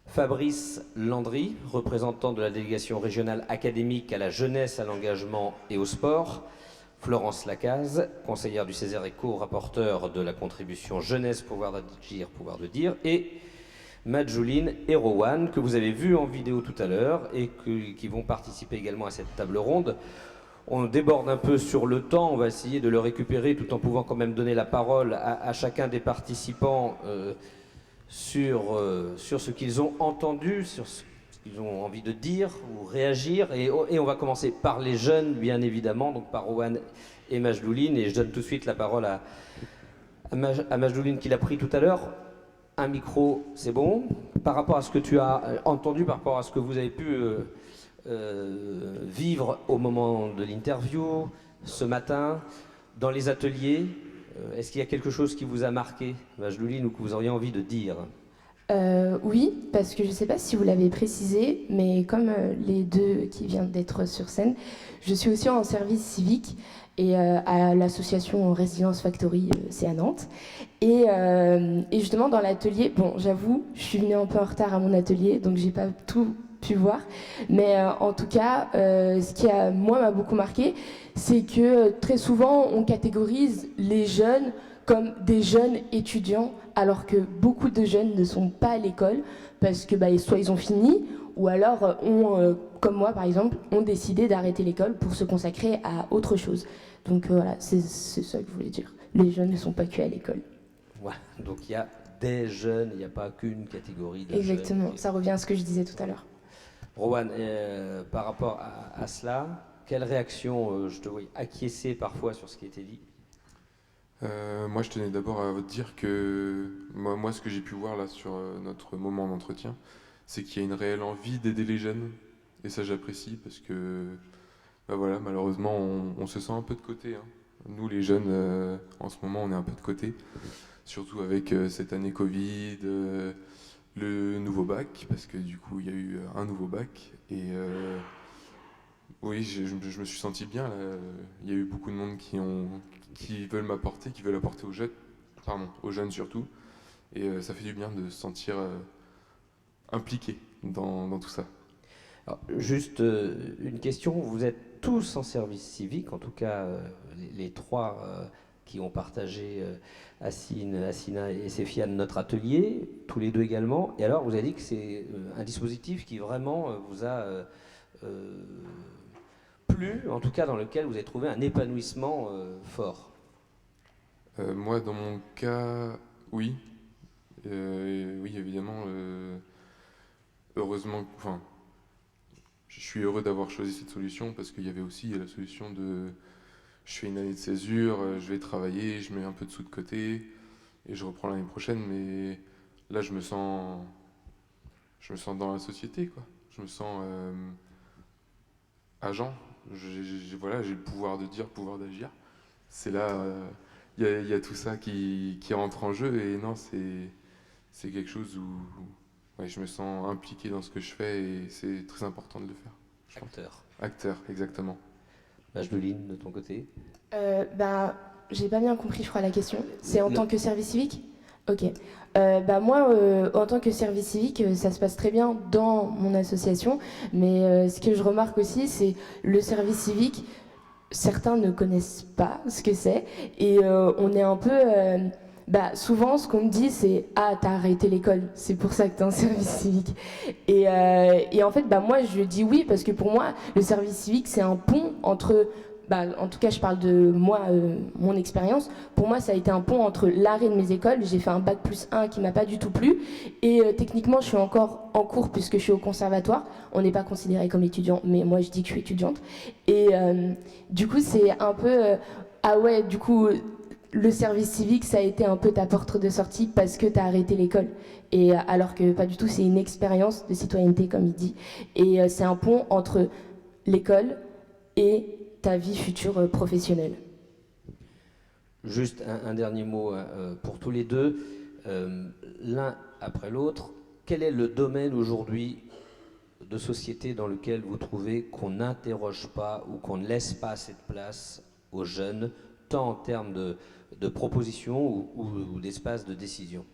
Fabrice Landry, représentant de la délégation régionale académique à la jeunesse, à l'engagement et au sport. Florence Lacaze, conseillère du Césaire et co-rapporteur de la contribution Jeunesse, pouvoir d'agir, pouvoir de dire. Et Majouline et Rowan, que vous avez vu en vidéo tout à l'heure et qui vont participer également à cette table ronde. On déborde un peu sur le temps, on va essayer de le récupérer tout en pouvant quand même donner la parole à chacun des participants sur ce qu'ils ont entendu, sur ce qu'ils ont envie de dire ou réagir. Et on va commencer par les jeunes, bien évidemment, donc par Rowan et Majouline. Et je donne tout de suite la parole à Majouline qui l'a pris tout à l'heure. Un micro, c'est bon. Par rapport à ce que tu as entendu, par rapport à ce que vous avez pu vivre au moment de l'interview, ce matin, dans les ateliers, est-ce qu'il y a quelque chose qui vous a marqué, Majlouline, ou que vous auriez envie de dire? Oui, parce que je ne sais pas si vous l'avez précisé, mais comme les deux qui viennent d'être sur scène, je suis aussi en service civique et à l'association Résidence Factory, c'est à Nantes. Et justement, dans l'atelier, bon, j'avoue, je suis venue un peu en retard à mon atelier, donc j'ai pas tout pu voir. Mais en tout cas, ce qui moi m'a beaucoup marqué, c'est que très souvent, on catégorise les jeunes comme des jeunes étudiants, alors que beaucoup de jeunes ne sont pas à l'école parce que soit ils ont fini, ou alors comme moi par exemple, ont décidé d'arrêter l'école pour se consacrer à autre chose. Donc voilà, c'est ça que je voulais dire. Les jeunes ne sont pas que à l'école. Voilà, donc il y a des jeunes, il n'y a pas qu'une catégorie de Exactement, jeunes. ça revient à ce que je disais tout à l'heure. Rowan, par rapport à cela, quelle réaction je te vois acquiescer parfois sur ce qui a été dit? Moi, je tenais d'abord à vous dire que moi, ce que j'ai pu voir là sur notre moment d'entretien, c'est qu'il y a une réelle envie d'aider les jeunes, et ça j'apprécie parce que, voilà, malheureusement, on se sent un peu de côté, hein. Nous, les jeunes, en ce moment, on est un peu de côté, surtout avec cette année Covid, le nouveau bac, parce que du coup, il y a eu un nouveau bac, et oui, je me suis senti bien là. Il y a eu beaucoup de monde qui veulent m'apporter, qui veulent apporter aux jeunes surtout. Et ça fait du bien de se sentir impliqué dans tout ça. Alors, juste une question, vous êtes tous en service civique, en tout cas les trois qui ont partagé Assine, Assina et Séfiane notre atelier, tous les deux également. Et alors vous avez dit que c'est un dispositif qui vraiment vous a plu, en tout cas dans lequel vous avez trouvé un épanouissement fort. Moi, dans mon cas, oui. Oui, évidemment. Heureusement, enfin, je suis heureux d'avoir choisi cette solution parce qu'il y avait aussi la solution de je fais une année de césure, je vais travailler, je mets un peu de sous de côté et je reprends l'année prochaine. Mais là, je me sens dans la société, quoi. Je me sens agent. Voilà, j'ai le pouvoir de dire, le pouvoir d'agir. C'est là, il y a tout ça qui rentre en jeu et non, c'est quelque chose où je me sens impliqué dans ce que je fais et c'est très important de le faire. Acteur, exactement. Majdeline, de ton côté? J'ai pas bien compris, je crois, la question. C'est en tant que service civique? Ok. Moi, en tant que service civique, ça se passe très bien dans mon association, mais ce que je remarque aussi, c'est le service civique, certains ne connaissent pas ce que c'est, et on est un peu... souvent, ce qu'on me dit, c'est « Ah, t'as arrêté l'école, c'est pour ça que t'es en service civique. » Et en fait, moi, je dis oui, parce que pour moi, le service civique, c'est un pont entre... en tout cas, je parle de moi, mon expérience. Pour moi, ça a été un pont entre l'arrêt de mes écoles. J'ai fait un bac+1 qui m'a pas du tout plu. Et techniquement, je suis encore en cours puisque je suis au conservatoire. On n'est pas considéré comme étudiant, mais moi, je dis que je suis étudiante. Et du coup, c'est un peu... du coup, le service civique, ça a été un peu ta porte de sortie parce que tu as arrêté l'école. Et alors que pas du tout, c'est une expérience de citoyenneté, comme il dit. Et c'est un pont entre l'école et ta vie future professionnelle. Juste un dernier mot pour tous les deux, l'un après l'autre. Quel est le domaine aujourd'hui de société dans lequel vous trouvez qu'on n'interroge pas ou qu'on ne laisse pas cette place aux jeunes, tant en termes de propositions ou d'espace de décision?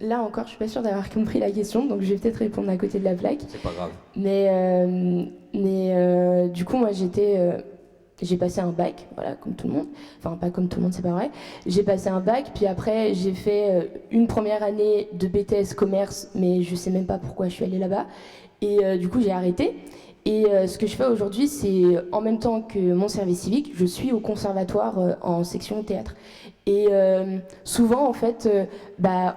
Là encore, je suis pas sûre d'avoir compris la question, donc je vais peut-être répondre à côté de la plaque. C'est pas grave. Mais du coup, moi, j'ai passé un bac, voilà, comme tout le monde. Enfin, pas comme tout le monde, c'est pas vrai. J'ai passé un bac, puis après, j'ai fait une première année de BTS commerce, mais je sais même pas pourquoi je suis allée là-bas. Et du coup, j'ai arrêté. Et ce que je fais aujourd'hui, c'est en même temps que mon service civique, je suis au conservatoire en section théâtre. Et souvent, en fait,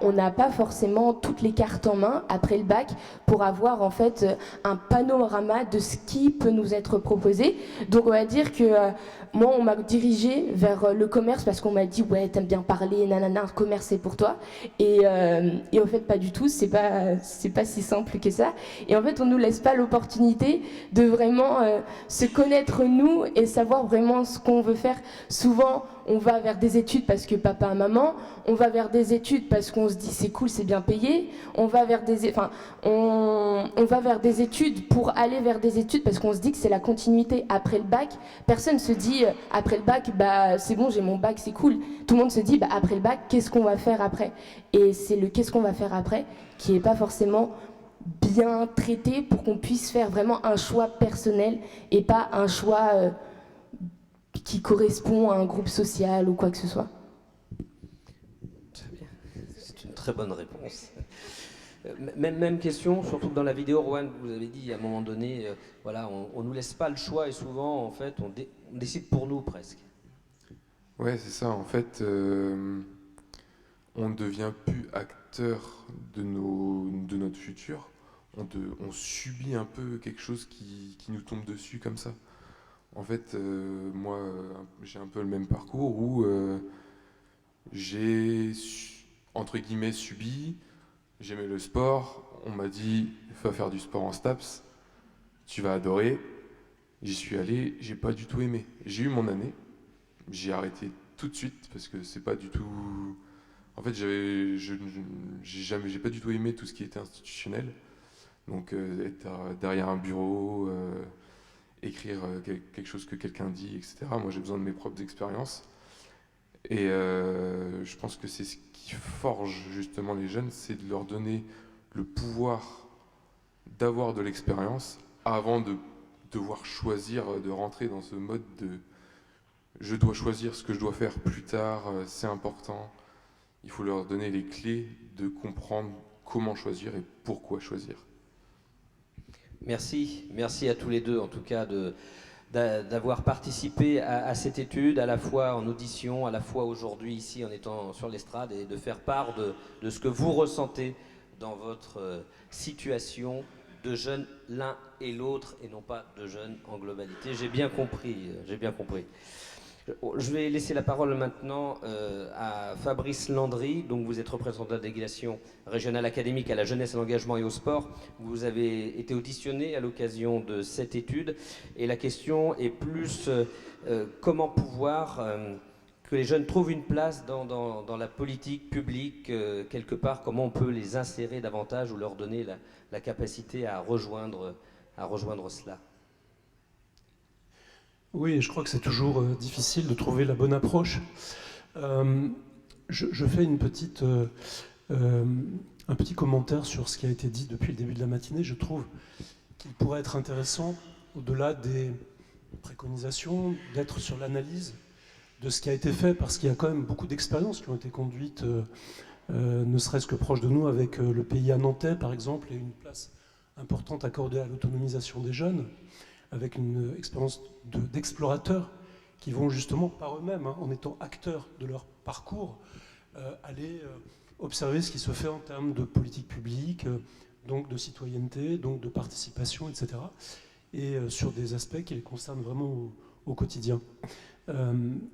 on n'a pas forcément toutes les cartes en main après le bac pour avoir en fait un panorama de ce qui peut nous être proposé. Donc, on va dire que moi, on m'a dirigée vers le commerce parce qu'on m'a dit ouais, t'aimes bien parler, nanana, le commerce c'est pour toi. Et en fait, pas du tout. C'est pas si simple que ça. Et en fait, on nous laisse pas l'opportunité de vraiment se connaître nous et savoir vraiment ce qu'on veut faire. Souvent, on va vers des études parce parce que papa, maman, on va vers des études parce qu'on se dit c'est cool, c'est bien payé, on va vers des études pour aller vers des études parce qu'on se dit que c'est la continuité. Après le bac, personne se dit après le bac, bah c'est bon, j'ai mon bac, c'est cool. Tout le monde se dit bah après le bac, qu'est-ce qu'on va faire après? Et c'est le qu'est-ce qu'on va faire après qui n'est pas forcément bien traité pour qu'on puisse faire vraiment un choix personnel et pas un choix qui correspond à un groupe social ou quoi que ce soit. C'est une très bonne réponse. Même question, surtout que dans la vidéo, Rohan, vous avez dit à un moment donné, voilà, on nous laisse pas le choix et souvent, en fait, on décide pour nous presque. Ouais, c'est ça. En fait, on ne devient plus acteur de notre futur. On subit un peu quelque chose qui nous tombe dessus comme ça. En fait, moi, j'ai un peu le même parcours où j'ai, entre guillemets, subi. J'aimais le sport. On m'a dit, va faire du sport en STAPS. Tu vas adorer. J'y suis allé. J'ai pas du tout aimé. J'ai eu mon année. J'ai arrêté tout de suite parce que c'est pas du tout. En fait, j'ai pas du tout aimé tout ce qui était institutionnel. Donc, être derrière un bureau. Écrire quelque chose que quelqu'un dit, etc. Moi, j'ai besoin de mes propres expériences. Et je pense que c'est ce qui forge justement les jeunes, c'est de leur donner le pouvoir d'avoir de l'expérience avant de devoir choisir, de rentrer dans ce mode de je dois choisir ce que je dois faire plus tard, c'est important. Il faut leur donner les clés de comprendre comment choisir et pourquoi choisir. Merci à tous les deux en tout cas d'avoir participé à cette étude, à la fois en audition, à la fois aujourd'hui ici en étant sur l'estrade et de faire part de ce que vous ressentez dans votre situation de jeunes l'un et l'autre et non pas de jeunes en globalité. J'ai bien compris. Je vais laisser la parole maintenant à Fabrice Landry. Donc vous êtes représentant de la délégation régionale académique à la jeunesse, à l'engagement et au sport. Vous avez été auditionné à l'occasion de cette étude. Et la question est plus comment pouvoir que les jeunes trouvent une place dans la politique publique quelque part. Comment on peut les insérer davantage ou leur donner la capacité à rejoindre cela. Oui, je crois que c'est toujours difficile de trouver la bonne approche. Je fais un petit commentaire sur ce qui a été dit depuis le début de la matinée. Je trouve qu'il pourrait être intéressant, au-delà des préconisations, d'être sur l'analyse de ce qui a été fait, parce qu'il y a quand même beaucoup d'expériences qui ont été conduites, ne serait-ce que proche de nous, avec le PIA nantais, par exemple, et une place importante accordée à l'autonomisation des jeunes, avec une expérience d'explorateurs qui vont justement par eux-mêmes, en étant acteurs de leur parcours, aller observer ce qui se fait en termes de politique publique, donc de citoyenneté, donc de participation, etc. Et sur des aspects qui les concernent vraiment au quotidien.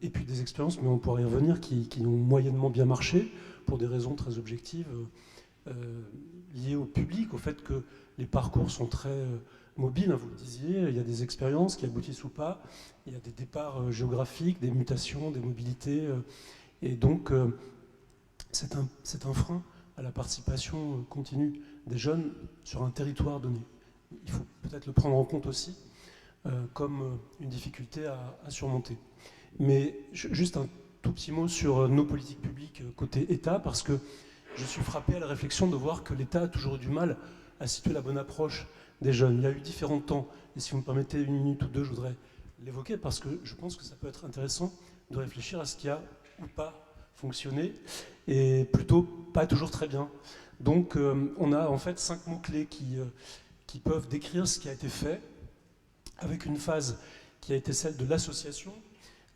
Et puis des expériences, mais on pourrait y revenir, qui ont moyennement bien marché, pour des raisons très objectives, liées au public, au fait que les parcours sont très mobile, vous le disiez, il y a des expériences qui aboutissent ou pas, il y a des départs géographiques, des mutations, des mobilités, et donc c'est un frein à la participation continue des jeunes sur un territoire donné. Il faut peut-être le prendre en compte aussi comme une difficulté à surmonter. Mais juste un tout petit mot sur nos politiques publiques côté État, parce que je suis frappé à la réflexion de voir que l'État a toujours eu du mal à situer la bonne approche des jeunes. Il y a eu différents temps, et si vous me permettez 1 minute ou 2, je voudrais l'évoquer, parce que je pense que ça peut être intéressant de réfléchir à ce qui a ou pas fonctionné, et plutôt pas toujours très bien. Donc on a en fait 5 mots-clés qui peuvent décrire ce qui a été fait, avec une phase qui a été celle de l'association.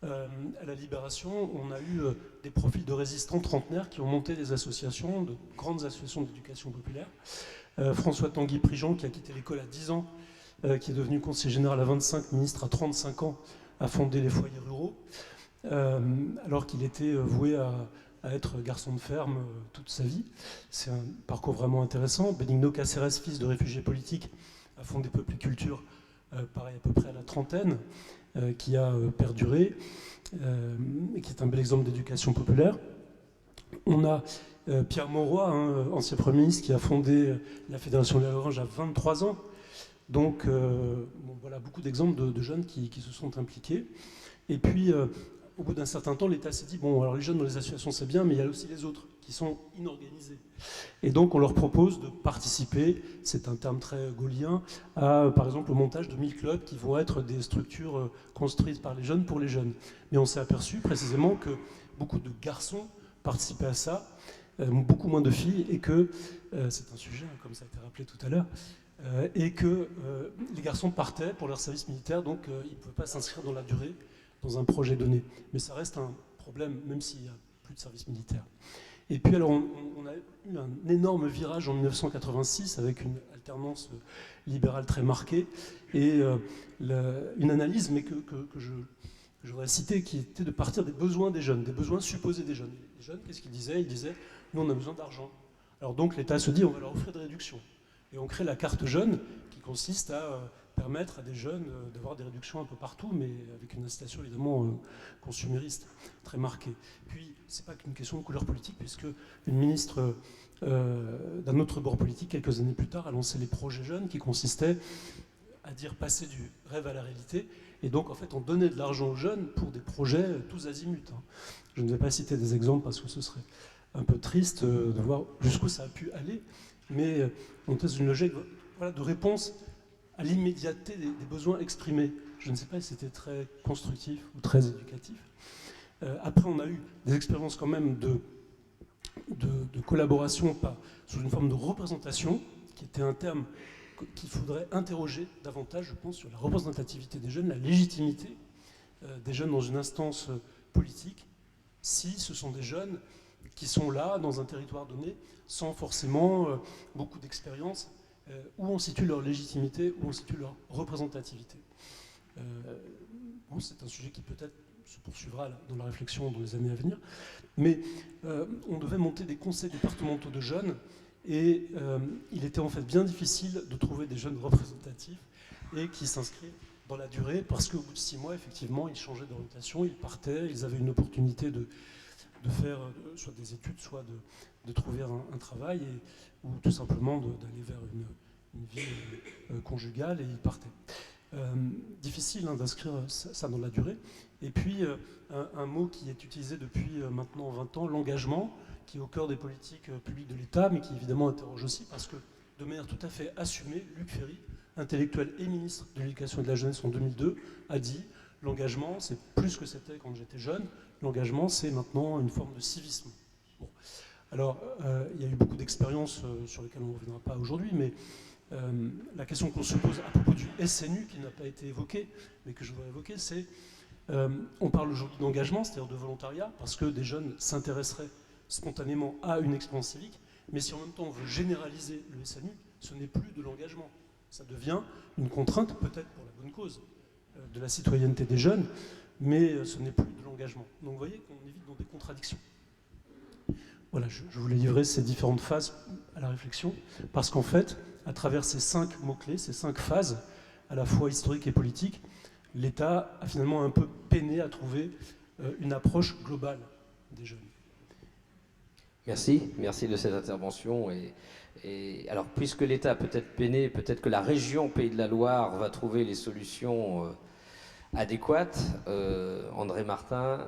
À la Libération, on a eu des profils de résistants trentenaires qui ont monté des associations, de grandes associations d'éducation populaire. François Tanguy-Prigent, qui a quitté l'école à 10 ans, qui est devenu conseiller général à 25, ministre à 35 ans, a fondé les foyers ruraux, alors qu'il était voué à être garçon de ferme toute sa vie. C'est un parcours vraiment intéressant. Benigno Cáceres, fils de réfugiés politiques, a fondé Peuple et Culture, pareil à peu près à la trentaine. qui a perduré, et qui est un bel exemple d'éducation populaire. On a Pierre Mauroy, ancien Premier ministre, qui a fondé la Fédération de l'Orange à 23 ans. Donc voilà, beaucoup d'exemples de jeunes qui se sont impliqués. Et puis, au bout d'un certain temps, l'État s'est dit, bon, alors les jeunes dans les associations, c'est bien, mais il y a aussi les autres qui sont inorganisés. Et donc, on leur propose de participer, c'est un terme très gaullien, à, par exemple, au montage de 1000 clubs qui vont être des structures construites par les jeunes pour les jeunes. Mais on s'est aperçu précisément que beaucoup de garçons participaient à ça, beaucoup moins de filles, et que, c'est un sujet, comme ça a été rappelé tout à l'heure, et que les garçons partaient pour leur service militaire, donc ils ne pouvaient pas s'inscrire dans la durée, dans un projet donné. Mais ça reste un problème, même s'il n'y a plus de service militaire. Et puis alors, on a eu un énorme virage en 1986 avec une alternance libérale très marquée et une analyse, mais que je voudrais citer, qui était de partir des besoins des jeunes, des besoins supposés des jeunes. Les jeunes, qu'est-ce qu'ils disaient? Ils disaient, nous on a besoin d'argent. Alors donc l'État se dit, on va leur offrir des réductions. Et on crée la carte jeune, qui consiste à permettre à des jeunes d'avoir des réductions un peu partout, mais avec une incitation évidemment consumériste très marquée. Puis, c'est pas qu'une question de couleur politique, puisque une ministre d'un autre bord politique, quelques années plus tard, a lancé les projets jeunes, qui consistaient à dire passer du rêve à la réalité. Et donc, en fait, on donnait de l'argent aux jeunes pour des projets tous azimuts. Je ne vais pas citer des exemples parce que ce serait un peu triste de voir jusqu'où ça a pu aller, mais on était dans une logique de réponse à l'immédiateté des besoins exprimés. Je ne sais pas si c'était très constructif ou très éducatif. Après, on a eu des expériences quand même de collaboration, pas sous une forme de représentation, qui était un terme qu'il faudrait interroger davantage, je pense, sur la représentativité des jeunes, la légitimité des jeunes dans une instance politique, si ce sont des jeunes qui sont là, dans un territoire donné, sans forcément beaucoup d'expérience, où on situe leur légitimité, où on situe leur représentativité. Bon, c'est un sujet qui peut-être se poursuivra dans la réflexion dans les années à venir, mais on devait monter des conseils départementaux de jeunes, et il était en fait bien difficile de trouver des jeunes représentatifs et qui s'inscrivent dans la durée, parce qu'au bout de 6 mois, effectivement, ils changeaient d'orientation, ils partaient, ils avaient une opportunité de faire soit des études, soit de trouver un travail, ou tout simplement d'aller vers une vie conjugale, et ils partaient. Difficile d'inscrire ça dans la durée. Et puis, un mot qui est utilisé depuis maintenant 20 ans, l'engagement, qui est au cœur des politiques publiques de l'État, mais qui évidemment interroge aussi, parce que de manière tout à fait assumée, Luc Ferry, intellectuel et ministre de l'Éducation et de la Jeunesse en 2002, a dit « l'engagement, c'est plus que c'était quand j'étais jeune, l'engagement, c'est maintenant une forme de civisme ». Bon. Alors, il y a eu beaucoup d'expériences sur lesquelles on ne reviendra pas aujourd'hui, mais la question qu'on se pose à propos du SNU, qui n'a pas été évoqué, mais que je voudrais évoquer, c'est on parle aujourd'hui d'engagement, c'est-à-dire de volontariat, parce que des jeunes s'intéresseraient spontanément à une expérience civique, mais si en même temps on veut généraliser le SNU, ce n'est plus de l'engagement. Ça devient une contrainte, peut-être pour la bonne cause, de la citoyenneté des jeunes, mais ce n'est plus de l'engagement. Donc vous voyez qu'on est vite dans des contradictions. Voilà, je voulais livrer ces différentes phases à la réflexion, parce qu'en fait, à travers ces 5 mots-clés, ces 5 phases, à la fois historiques et politiques, l'État a finalement un peu peiné à trouver une approche globale des jeunes. Merci de cette intervention. Et alors, puisque l'État a peut-être peiné, peut-être que la région Pays de la Loire va trouver les solutions adéquates. André Martin,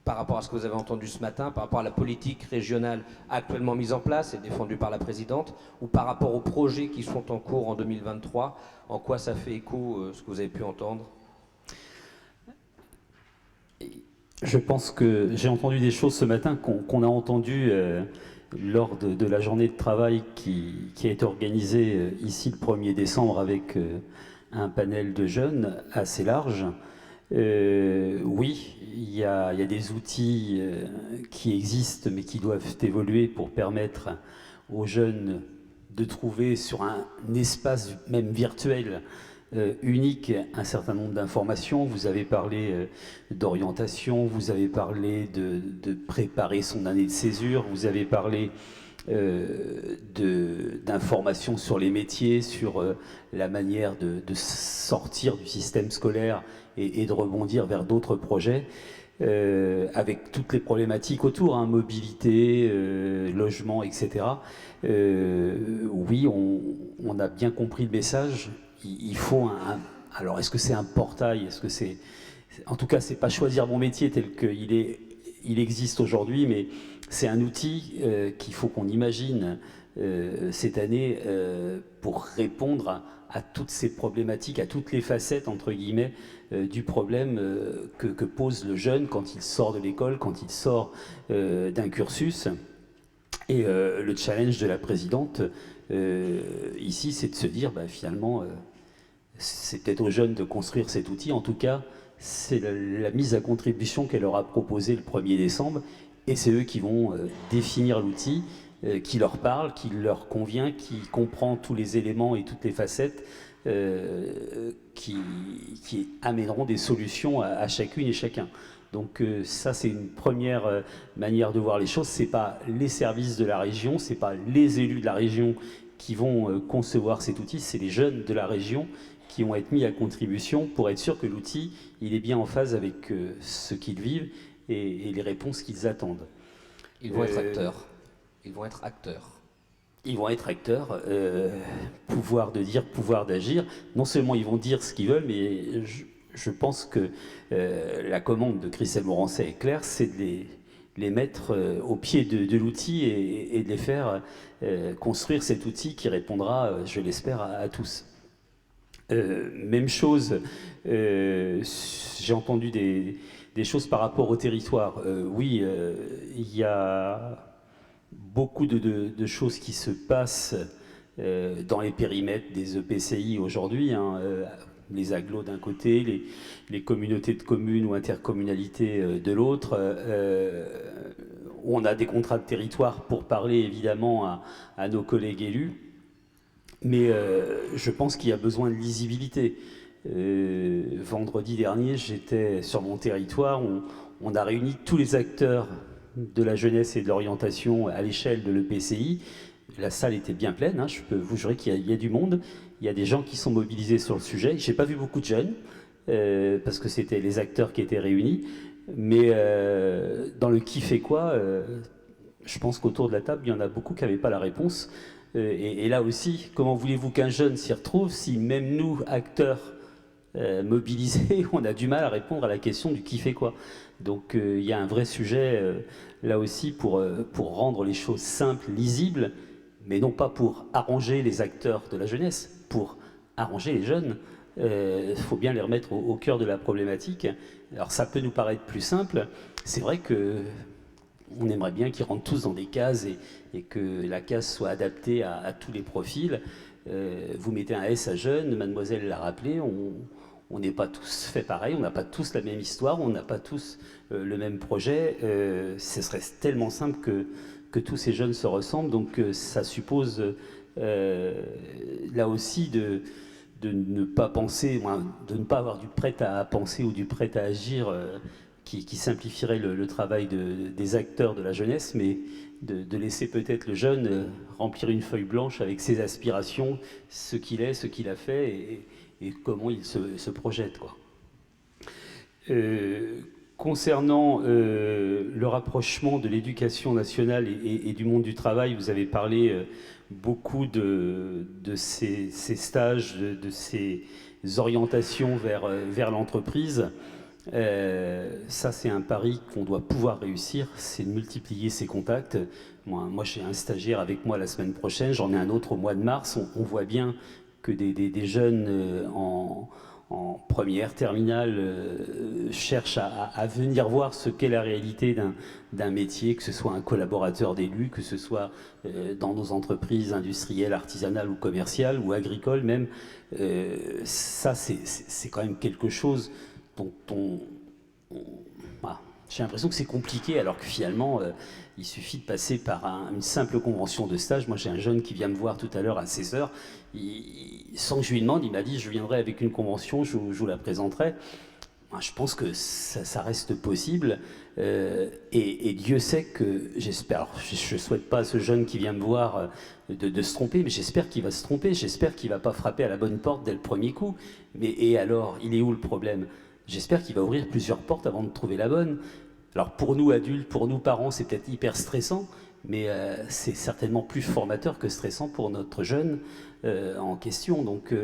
par rapport à ce que vous avez entendu ce matin, par rapport à la politique régionale actuellement mise en place et défendue par la présidente, ou par rapport aux projets qui sont en cours en 2023, en quoi ça fait écho ce que vous avez pu entendre? Je pense que j'ai entendu des choses ce matin qu'on a entendues lors de la journée de travail qui a été organisée ici le 1er décembre avec un panel de jeunes assez large. Oui, il y a des outils qui existent mais qui doivent évoluer pour permettre aux jeunes de trouver sur un espace même virtuel unique un certain nombre d'informations. Vous avez parlé d'orientation, vous avez parlé de préparer son année de césure, vous avez parlé d'informations sur les métiers, sur la manière de sortir du système scolaire et de rebondir vers d'autres projets. Avec toutes les problématiques autour, hein, mobilité, logement, etc. Oui, on a bien compris le message. Il faut alors, est-ce que c'est un portail? Est-ce que c'est... En tout cas, c'est pas choisir mon métier tel qu'il existe aujourd'hui, mais c'est un outil qu'il faut qu'on imagine cette année pour répondre à toutes ces problématiques, à toutes les facettes, entre guillemets, du problème que pose le jeune quand il sort de l'école, quand il sort d'un cursus. Et le challenge de la présidente, ici, c'est de se dire, finalement, c'est peut-être aux jeunes de construire cet outil. En tout cas, c'est la mise à contribution qu'elle leur a proposée le 1er décembre. Et c'est eux qui vont définir l'outil, qui leur parle, qui leur convient, qui comprend tous les éléments et toutes les facettes qui amèneront des solutions à chacune et chacun. Donc ça, c'est une première manière de voir les choses. Ce n'est pas les services de la région, ce n'est pas les élus de la région qui vont concevoir cet outil, c'est les jeunes de la région qui vont être mis à contribution pour être sûr que l'outil il est bien en phase avec ce qu'ils vivent et les réponses qu'ils attendent. Ils vont être acteurs. Ils vont être acteurs. Ils vont être acteurs, pouvoir de dire, pouvoir d'agir. Non seulement ils vont dire ce qu'ils veulent, mais je pense que la commande de Christelle Morancet est claire, c'est de les mettre au pied de l'outil et de les faire construire cet outil qui répondra, je l'espère, à tous. Même chose, j'ai entendu des choses par rapport au territoire. Oui, il y a beaucoup de choses qui se passent dans les périmètres des EPCI aujourd'hui, hein, les agglos d'un côté, les communautés de communes ou intercommunalités de l'autre. On a des contrats de territoire pour parler évidemment à nos collègues élus, mais je pense qu'il y a besoin de lisibilité. Vendredi dernier, j'étais sur mon territoire, on a réuni tous les acteurs de la jeunesse et de l'orientation à l'échelle de l'EPCI. La salle était bien pleine, hein, je peux vous jurer qu'il y a du monde. Il y a des gens qui sont mobilisés sur le sujet. Je n'ai pas vu beaucoup de jeunes, parce que c'était les acteurs qui étaient réunis. Mais dans le qui fait quoi, je pense qu'autour de la table, il y en a beaucoup qui n'avaient pas la réponse. Et là aussi, comment voulez-vous qu'un jeune s'y retrouve si même nous, acteurs mobilisés, on a du mal à répondre à la question du qui fait quoi? Donc il y a un vrai sujet là aussi pour rendre les choses simples, lisibles, mais non pas pour arranger les acteurs de la jeunesse, pour arranger les jeunes. Il faut bien les remettre au cœur de la problématique. Alors ça peut nous paraître plus simple. C'est vrai qu'on aimerait bien qu'ils rentrent tous dans des cases et que la case soit adaptée à tous les profils. Vous mettez un S à jeunes, mademoiselle l'a rappelé, on n'est pas tous fait pareil, on n'a pas tous la même histoire, on n'a pas tous le même projet. Ce serait tellement simple que tous ces jeunes se ressemblent, donc ça suppose là aussi de ne pas penser, de ne pas avoir du prêt à penser ou du prêt à agir qui simplifierait le travail des acteurs de la jeunesse, mais de laisser peut-être le jeune remplir une feuille blanche avec ses aspirations, ce qu'il est, ce qu'il a fait et comment il se projette, quoi. Concernant le rapprochement de l'éducation nationale et du monde du travail, vous avez parlé beaucoup de ces stages, de ces orientations vers l'entreprise. Ça, c'est un pari qu'on doit pouvoir réussir, c'est de multiplier ses contacts. Moi j'ai un stagiaire avec moi la semaine prochaine, j'en ai un autre au mois de mars. On voit bien que des jeunes en première, terminale, cherchent à venir voir ce qu'est la réalité d'un métier, que ce soit un collaborateur d'élu, que ce soit dans nos entreprises industrielles, artisanales ou commerciales, ou agricoles même. Ça, c'est quand même quelque chose dont j'ai l'impression que c'est compliqué, alors que finalement, il suffit de passer par une simple convention de stage. Moi, j'ai un jeune qui vient me voir tout à l'heure à 16h. Sans que je lui demande, il m'a dit « je viendrai avec une convention, je vous la présenterai ». Je pense que ça reste possible. Et Dieu sait que, j'espère, je ne souhaite pas à ce jeune qui vient me voir de se tromper, mais j'espère qu'il va se tromper, j'espère qu'il ne va pas frapper à la bonne porte dès le premier coup. Et alors, il est où le problème ? j'espère qu'il va ouvrir plusieurs portes avant de trouver la bonne. Alors pour nous adultes, pour nous parents, c'est peut-être hyper stressant, mais c'est certainement plus formateur que stressant pour notre jeune en question. Donc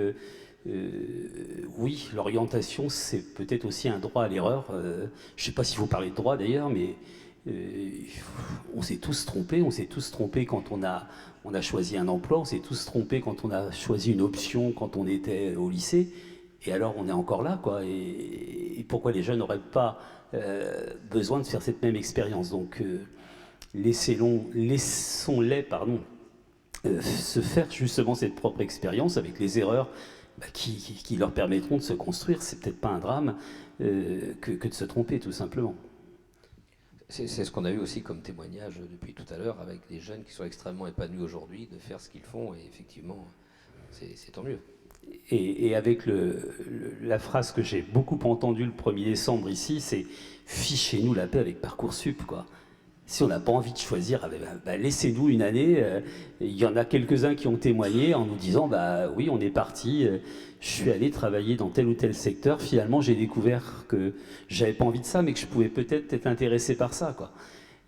oui, l'orientation, c'est peut-être aussi un droit à l'erreur. Je ne sais pas si vous parlez de droit d'ailleurs, mais on s'est tous trompés quand on a choisi un emploi, on s'est tous trompés quand on a choisi une option quand on était au lycée, et alors on est encore là, quoi. Et pourquoi les jeunes n'auraient pas besoin de faire cette même expérience? Donc laissons-les se faire justement cette propre expérience avec les erreurs qui leur permettront de se construire. C'est peut-être pas un drame que de se tromper, tout simplement. C'est ce qu'on a eu aussi comme témoignage depuis tout à l'heure avec des jeunes qui sont extrêmement épanouis aujourd'hui de faire ce qu'ils font, et effectivement, c'est tant mieux. Et avec la phrase que j'ai beaucoup entendue le 1er décembre ici, c'est « fichez-nous la paix avec Parcoursup », quoi. Si on n'a pas envie de choisir, laissez-nous une année. Il y en a quelques-uns qui ont témoigné en nous disant « oui, on est parti, je suis allé travailler dans tel ou tel secteur, finalement j'ai découvert que j'avais pas envie de ça, mais que je pouvais peut-être être intéressé par ça, quoi ».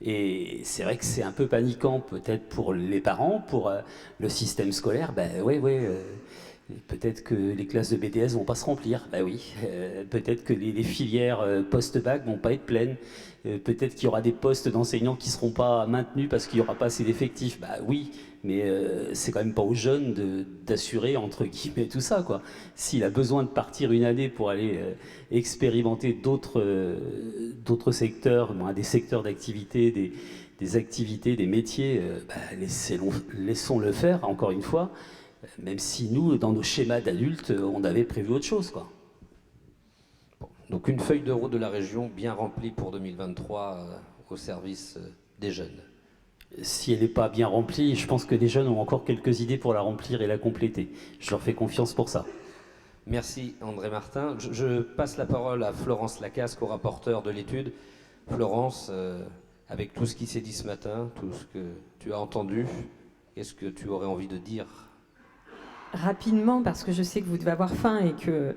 Et c'est vrai que c'est un peu paniquant peut-être pour les parents, pour le système scolaire. Peut-être que les classes de BTS vont pas se remplir, oui. Peut-être que les filières post-bac vont pas être pleines. Peut-être qu'il y aura des postes d'enseignants qui seront pas maintenus parce qu'il y aura pas assez d'effectifs. Oui, mais c'est quand même pas aux jeunes d'assurer entre guillemets tout ça, quoi. S'il a besoin de partir une année pour aller expérimenter d'autres secteurs, des secteurs d'activité, des activités, des métiers, laissons-le faire, encore une fois. Même si nous, dans nos schémas d'adultes, on avait prévu autre chose, quoi. Bon, donc une feuille de route de la région bien remplie pour 2023 au service des jeunes. Si elle n'est pas bien remplie, je pense que les jeunes ont encore quelques idées pour la remplir et la compléter. Je leur fais confiance pour ça. Merci André Martin. Je passe la parole à Florence Lacasque, co-rapporteur de l'étude. Florence, avec tout ce qui s'est dit ce matin, tout ce que tu as entendu, qu'est-ce que tu aurais envie de dire ? Rapidement, parce que je sais que vous devez avoir faim et que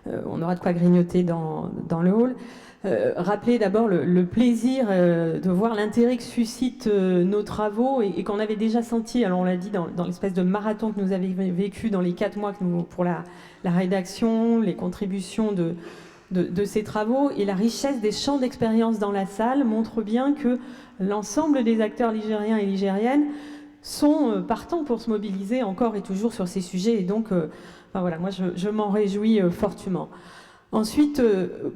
on aura de quoi grignoter dans le hall. Rappeler d'abord le plaisir de voir l'intérêt que suscitent nos travaux et qu'on avait déjà senti, alors on l'a dit, dans l'espèce de marathon que nous avions vécu dans les 4 mois pour la rédaction, les contributions de ces travaux, et la richesse des champs d'expérience dans la salle montre bien que l'ensemble des acteurs ligériens et ligériennes sont partants pour se mobiliser encore et toujours sur ces sujets. Et donc, voilà, moi, je m'en réjouis fortement. Ensuite,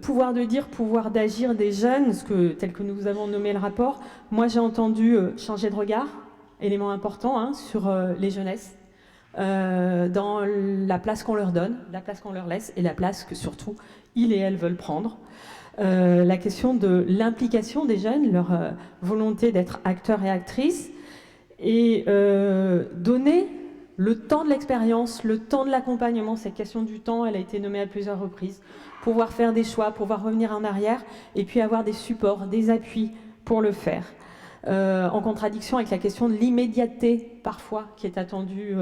pouvoir de dire, pouvoir d'agir des jeunes, tel que nous avons nommé le rapport. Moi, j'ai entendu changer de regard, élément important, sur les jeunesses, dans la place qu'on leur donne, la place qu'on leur laisse, et la place que, surtout, ils et elles veulent prendre. La question de l'implication des jeunes, leur volonté d'être acteurs et actrices, et donner le temps de l'expérience, le temps de l'accompagnement. Cette question du temps, elle a été nommée à plusieurs reprises. Pouvoir faire des choix, pouvoir revenir en arrière, et puis avoir des supports, des appuis pour le faire. En contradiction avec la question de l'immédiateté, parfois, qui est attendue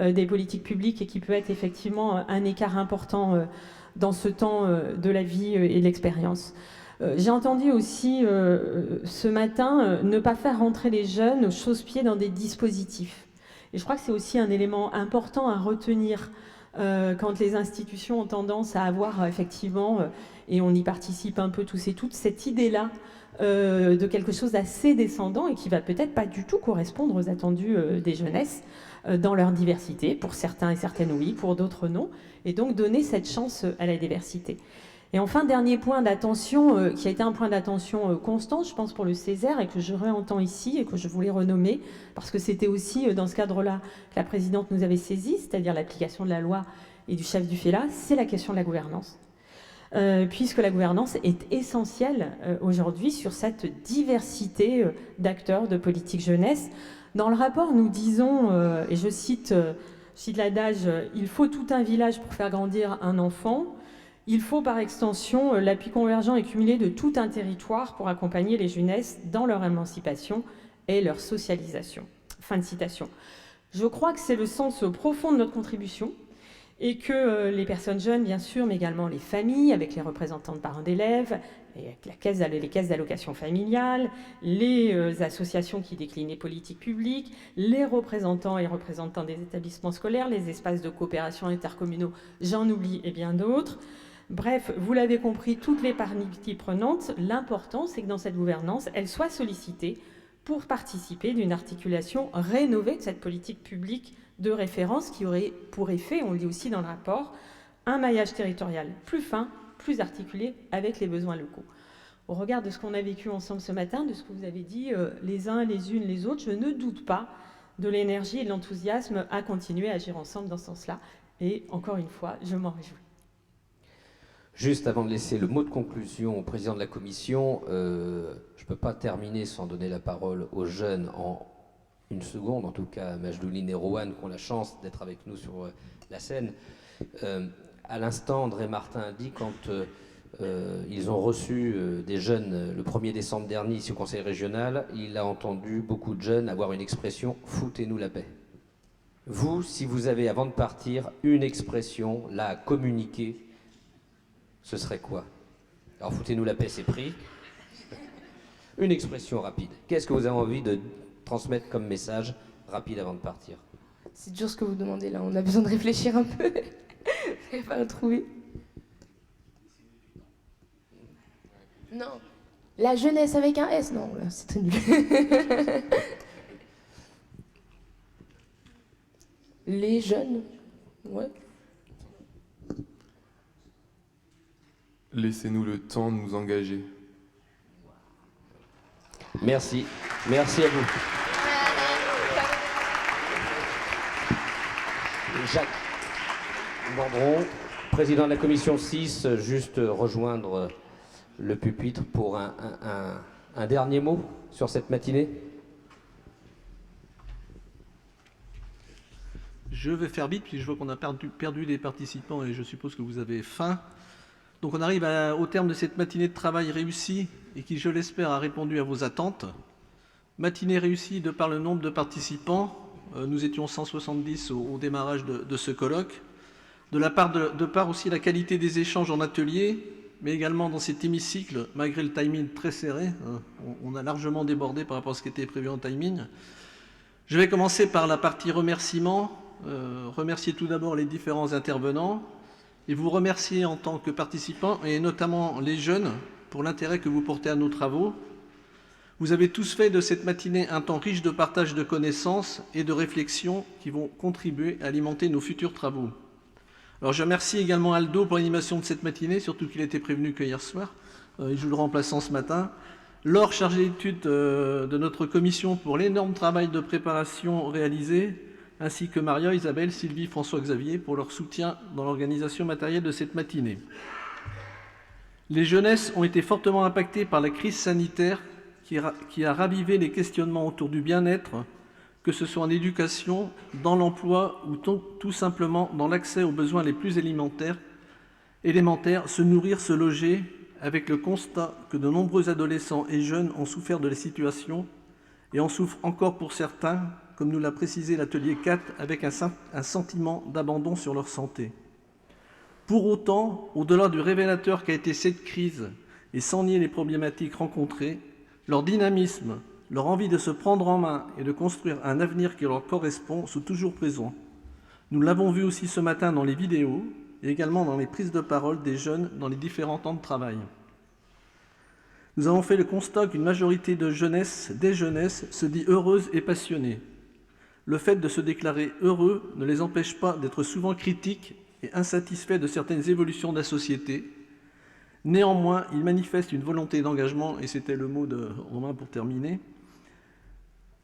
des politiques publiques et qui peut être effectivement un écart important dans ce temps de la vie et de l'expérience. J'ai entendu aussi ce matin ne pas faire rentrer les jeunes chausse-pieds dans des dispositifs. Et je crois que c'est aussi un élément important à retenir quand les institutions ont tendance à avoir effectivement, et on y participe un peu tous et toutes, cette idée-là de quelque chose d'assez descendant et qui va peut-être pas du tout correspondre aux attendus des jeunesses dans leur diversité. Pour certains et certaines, oui, pour d'autres, non. Et donc donner cette chance à la diversité. Et enfin, dernier point d'attention, qui a été un point d'attention constant, je pense, pour le Césaire, et que je réentends ici, et que je voulais renommer, parce que c'était aussi dans ce cadre-là que la présidente nous avait saisi, c'est-à-dire l'application de la loi et du chef du FELA, c'est la question de la gouvernance. Puisque la gouvernance est essentielle aujourd'hui sur cette diversité d'acteurs de politique jeunesse. Dans le rapport, nous disons, et je cite l'adage « Il faut tout un village pour faire grandir un enfant », il faut par extension l'appui convergent et cumulé de tout un territoire pour accompagner les jeunesses dans leur émancipation et leur socialisation. Fin de citation. Je crois que c'est le sens profond de notre contribution et que les personnes jeunes, bien sûr, mais également les familles, avec les représentants de parents d'élèves, et avec les caisses d'allocation familiale, les associations qui déclinent les politiques publiques, les représentants et représentants des établissements scolaires, les espaces de coopération intercommunaux, j'en oublie, et bien d'autres. Bref, vous l'avez compris, toutes les parties prenantes, l'important, c'est que dans cette gouvernance, elles soient sollicitées pour participer d'une articulation rénovée de cette politique publique de référence qui aurait pour effet, on le dit aussi dans le rapport, un maillage territorial plus fin, plus articulé avec les besoins locaux. Au regard de ce qu'on a vécu ensemble ce matin, de ce que vous avez dit les uns, les unes, les autres, je ne doute pas de l'énergie et de l'enthousiasme à continuer à agir ensemble dans ce sens-là. Et encore une fois, je m'en réjouis. Juste avant de laisser le mot de conclusion au président de la commission, je ne peux pas terminer sans donner la parole aux jeunes en une seconde, en tout cas Majdoulin et Rohan qui ont la chance d'être avec nous sur la scène. À l'instant, André Martin a dit quand ils ont reçu des jeunes le 1er décembre dernier ici au Conseil régional, il a entendu beaucoup de jeunes avoir une expression « foutez-nous la paix ». Vous, si vous avez, avant de partir, une expression là à communiquer, ce serait quoi? Alors, foutez-nous la paix, c'est pris. Une expression rapide. Qu'est-ce que vous avez envie de transmettre comme message rapide avant de partir? C'est toujours ce que vous demandez là, on a besoin de réfléchir un peu. Vous n'avez pas à trouver. Non. La jeunesse avec un S, non, là, c'est très nul. Les jeunes, ouais. Laissez-nous le temps de nous engager. Merci. Merci à vous. Jacques Vendron, président de la commission 6, juste rejoindre le pupitre pour un dernier mot sur cette matinée. Je vais faire vite, puis je vois qu'on a perdu des participants et je suppose que vous avez faim. Donc on arrive au terme de cette matinée de travail réussie et qui, je l'espère, a répondu à vos attentes. Matinée réussie de par le nombre de participants. Nous étions 170 au démarrage de ce colloque. De part aussi la qualité des échanges en atelier, mais également dans cet hémicycle, malgré le timing très serré. On a largement débordé par rapport à ce qui était prévu en timing. Je vais commencer par la partie remerciements. Remercier tout d'abord les différents intervenants et vous remercier en tant que participants et notamment les jeunes pour l'intérêt que vous portez à nos travaux. Vous avez tous fait de cette matinée un temps riche de partage de connaissances et de réflexions qui vont contribuer à alimenter nos futurs travaux. Alors je remercie également Aldo pour l'animation de cette matinée, surtout qu'il était prévenu que hier soir. Il joue le remplaçant ce matin. Laure, chargée d'études de notre commission pour l'énorme travail de préparation réalisé, ainsi que Maria, Isabelle, Sylvie, François-Xavier pour leur soutien dans l'organisation matérielle de cette matinée. Les jeunesses ont été fortement impactées par la crise sanitaire qui a ravivé les questionnements autour du bien-être, que ce soit en éducation, dans l'emploi ou tout simplement dans l'accès aux besoins les plus élémentaires, se nourrir, se loger, avec le constat que de nombreux adolescents et jeunes ont souffert de la situation et en souffrent encore pour certains, comme nous l'a précisé l'atelier 4, avec un sentiment d'abandon sur leur santé. Pour autant, au-delà du révélateur qu'a été cette crise, et sans nier les problématiques rencontrées, leur dynamisme, leur envie de se prendre en main et de construire un avenir qui leur correspond sont toujours présents. Nous l'avons vu aussi ce matin dans les vidéos et également dans les prises de parole des jeunes dans les différents temps de travail. Nous avons fait le constat qu'une majorité des jeunesses se dit heureuse et passionnée. Le fait de se déclarer heureux ne les empêche pas d'être souvent critiques et insatisfaits de certaines évolutions de la société. Néanmoins, ils manifestent une volonté d'engagement, et c'était le mot de Romain pour terminer,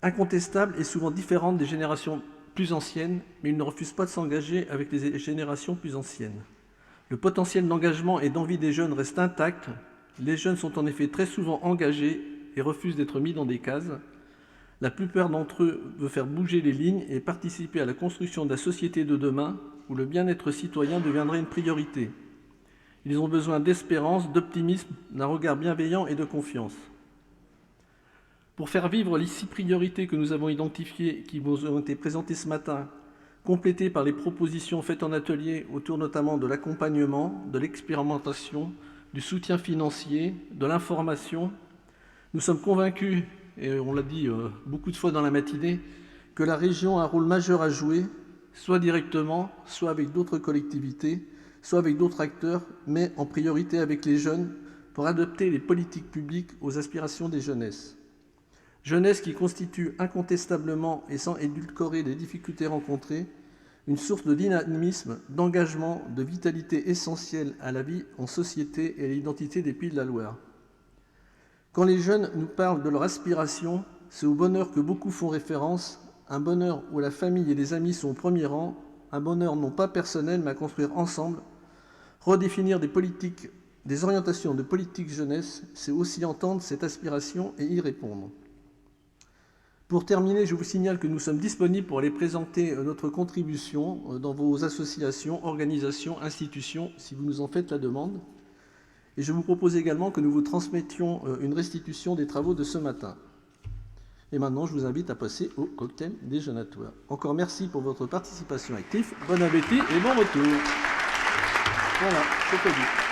incontestable et souvent différente des générations plus anciennes, mais ils ne refusent pas de s'engager avec les générations plus anciennes. Le potentiel d'engagement et d'envie des jeunes reste intact. Les jeunes sont en effet très souvent engagés et refusent d'être mis dans des cases. La plupart d'entre eux veulent faire bouger les lignes et participer à la construction de la société de demain où le bien-être citoyen deviendrait une priorité. Ils ont besoin d'espérance, d'optimisme, d'un regard bienveillant et de confiance. Pour faire vivre les 6 priorités que nous avons identifiées, qui vous ont été présentées ce matin, complétée par les propositions faites en atelier autour notamment de l'accompagnement, de l'expérimentation, du soutien financier, de l'information. Nous sommes convaincus, et on l'a dit beaucoup de fois dans la matinée, que la région a un rôle majeur à jouer, soit directement, soit avec d'autres collectivités, soit avec d'autres acteurs, mais en priorité avec les jeunes, pour adapter les politiques publiques aux aspirations des jeunesses. Jeunesse qui constitue incontestablement et sans édulcorer les difficultés rencontrées, une source de dynamisme, d'engagement, de vitalité essentielle à la vie en société et à l'identité des Pays de la Loire. Quand les jeunes nous parlent de leur aspiration, c'est au bonheur que beaucoup font référence, un bonheur où la famille et les amis sont au premier rang, un bonheur non pas personnel mais à construire ensemble. Redéfinir des orientations de politique jeunesse, c'est aussi entendre cette aspiration et y répondre. Pour terminer, je vous signale que nous sommes disponibles pour aller présenter notre contribution dans vos associations, organisations, institutions, si vous nous en faites la demande. Et je vous propose également que nous vous transmettions une restitution des travaux de ce matin. Et maintenant, je vous invite à passer au cocktail déjeunatoire. Encore merci pour votre participation active. Bon appétit et bon retour. Voilà, c'est tout dit.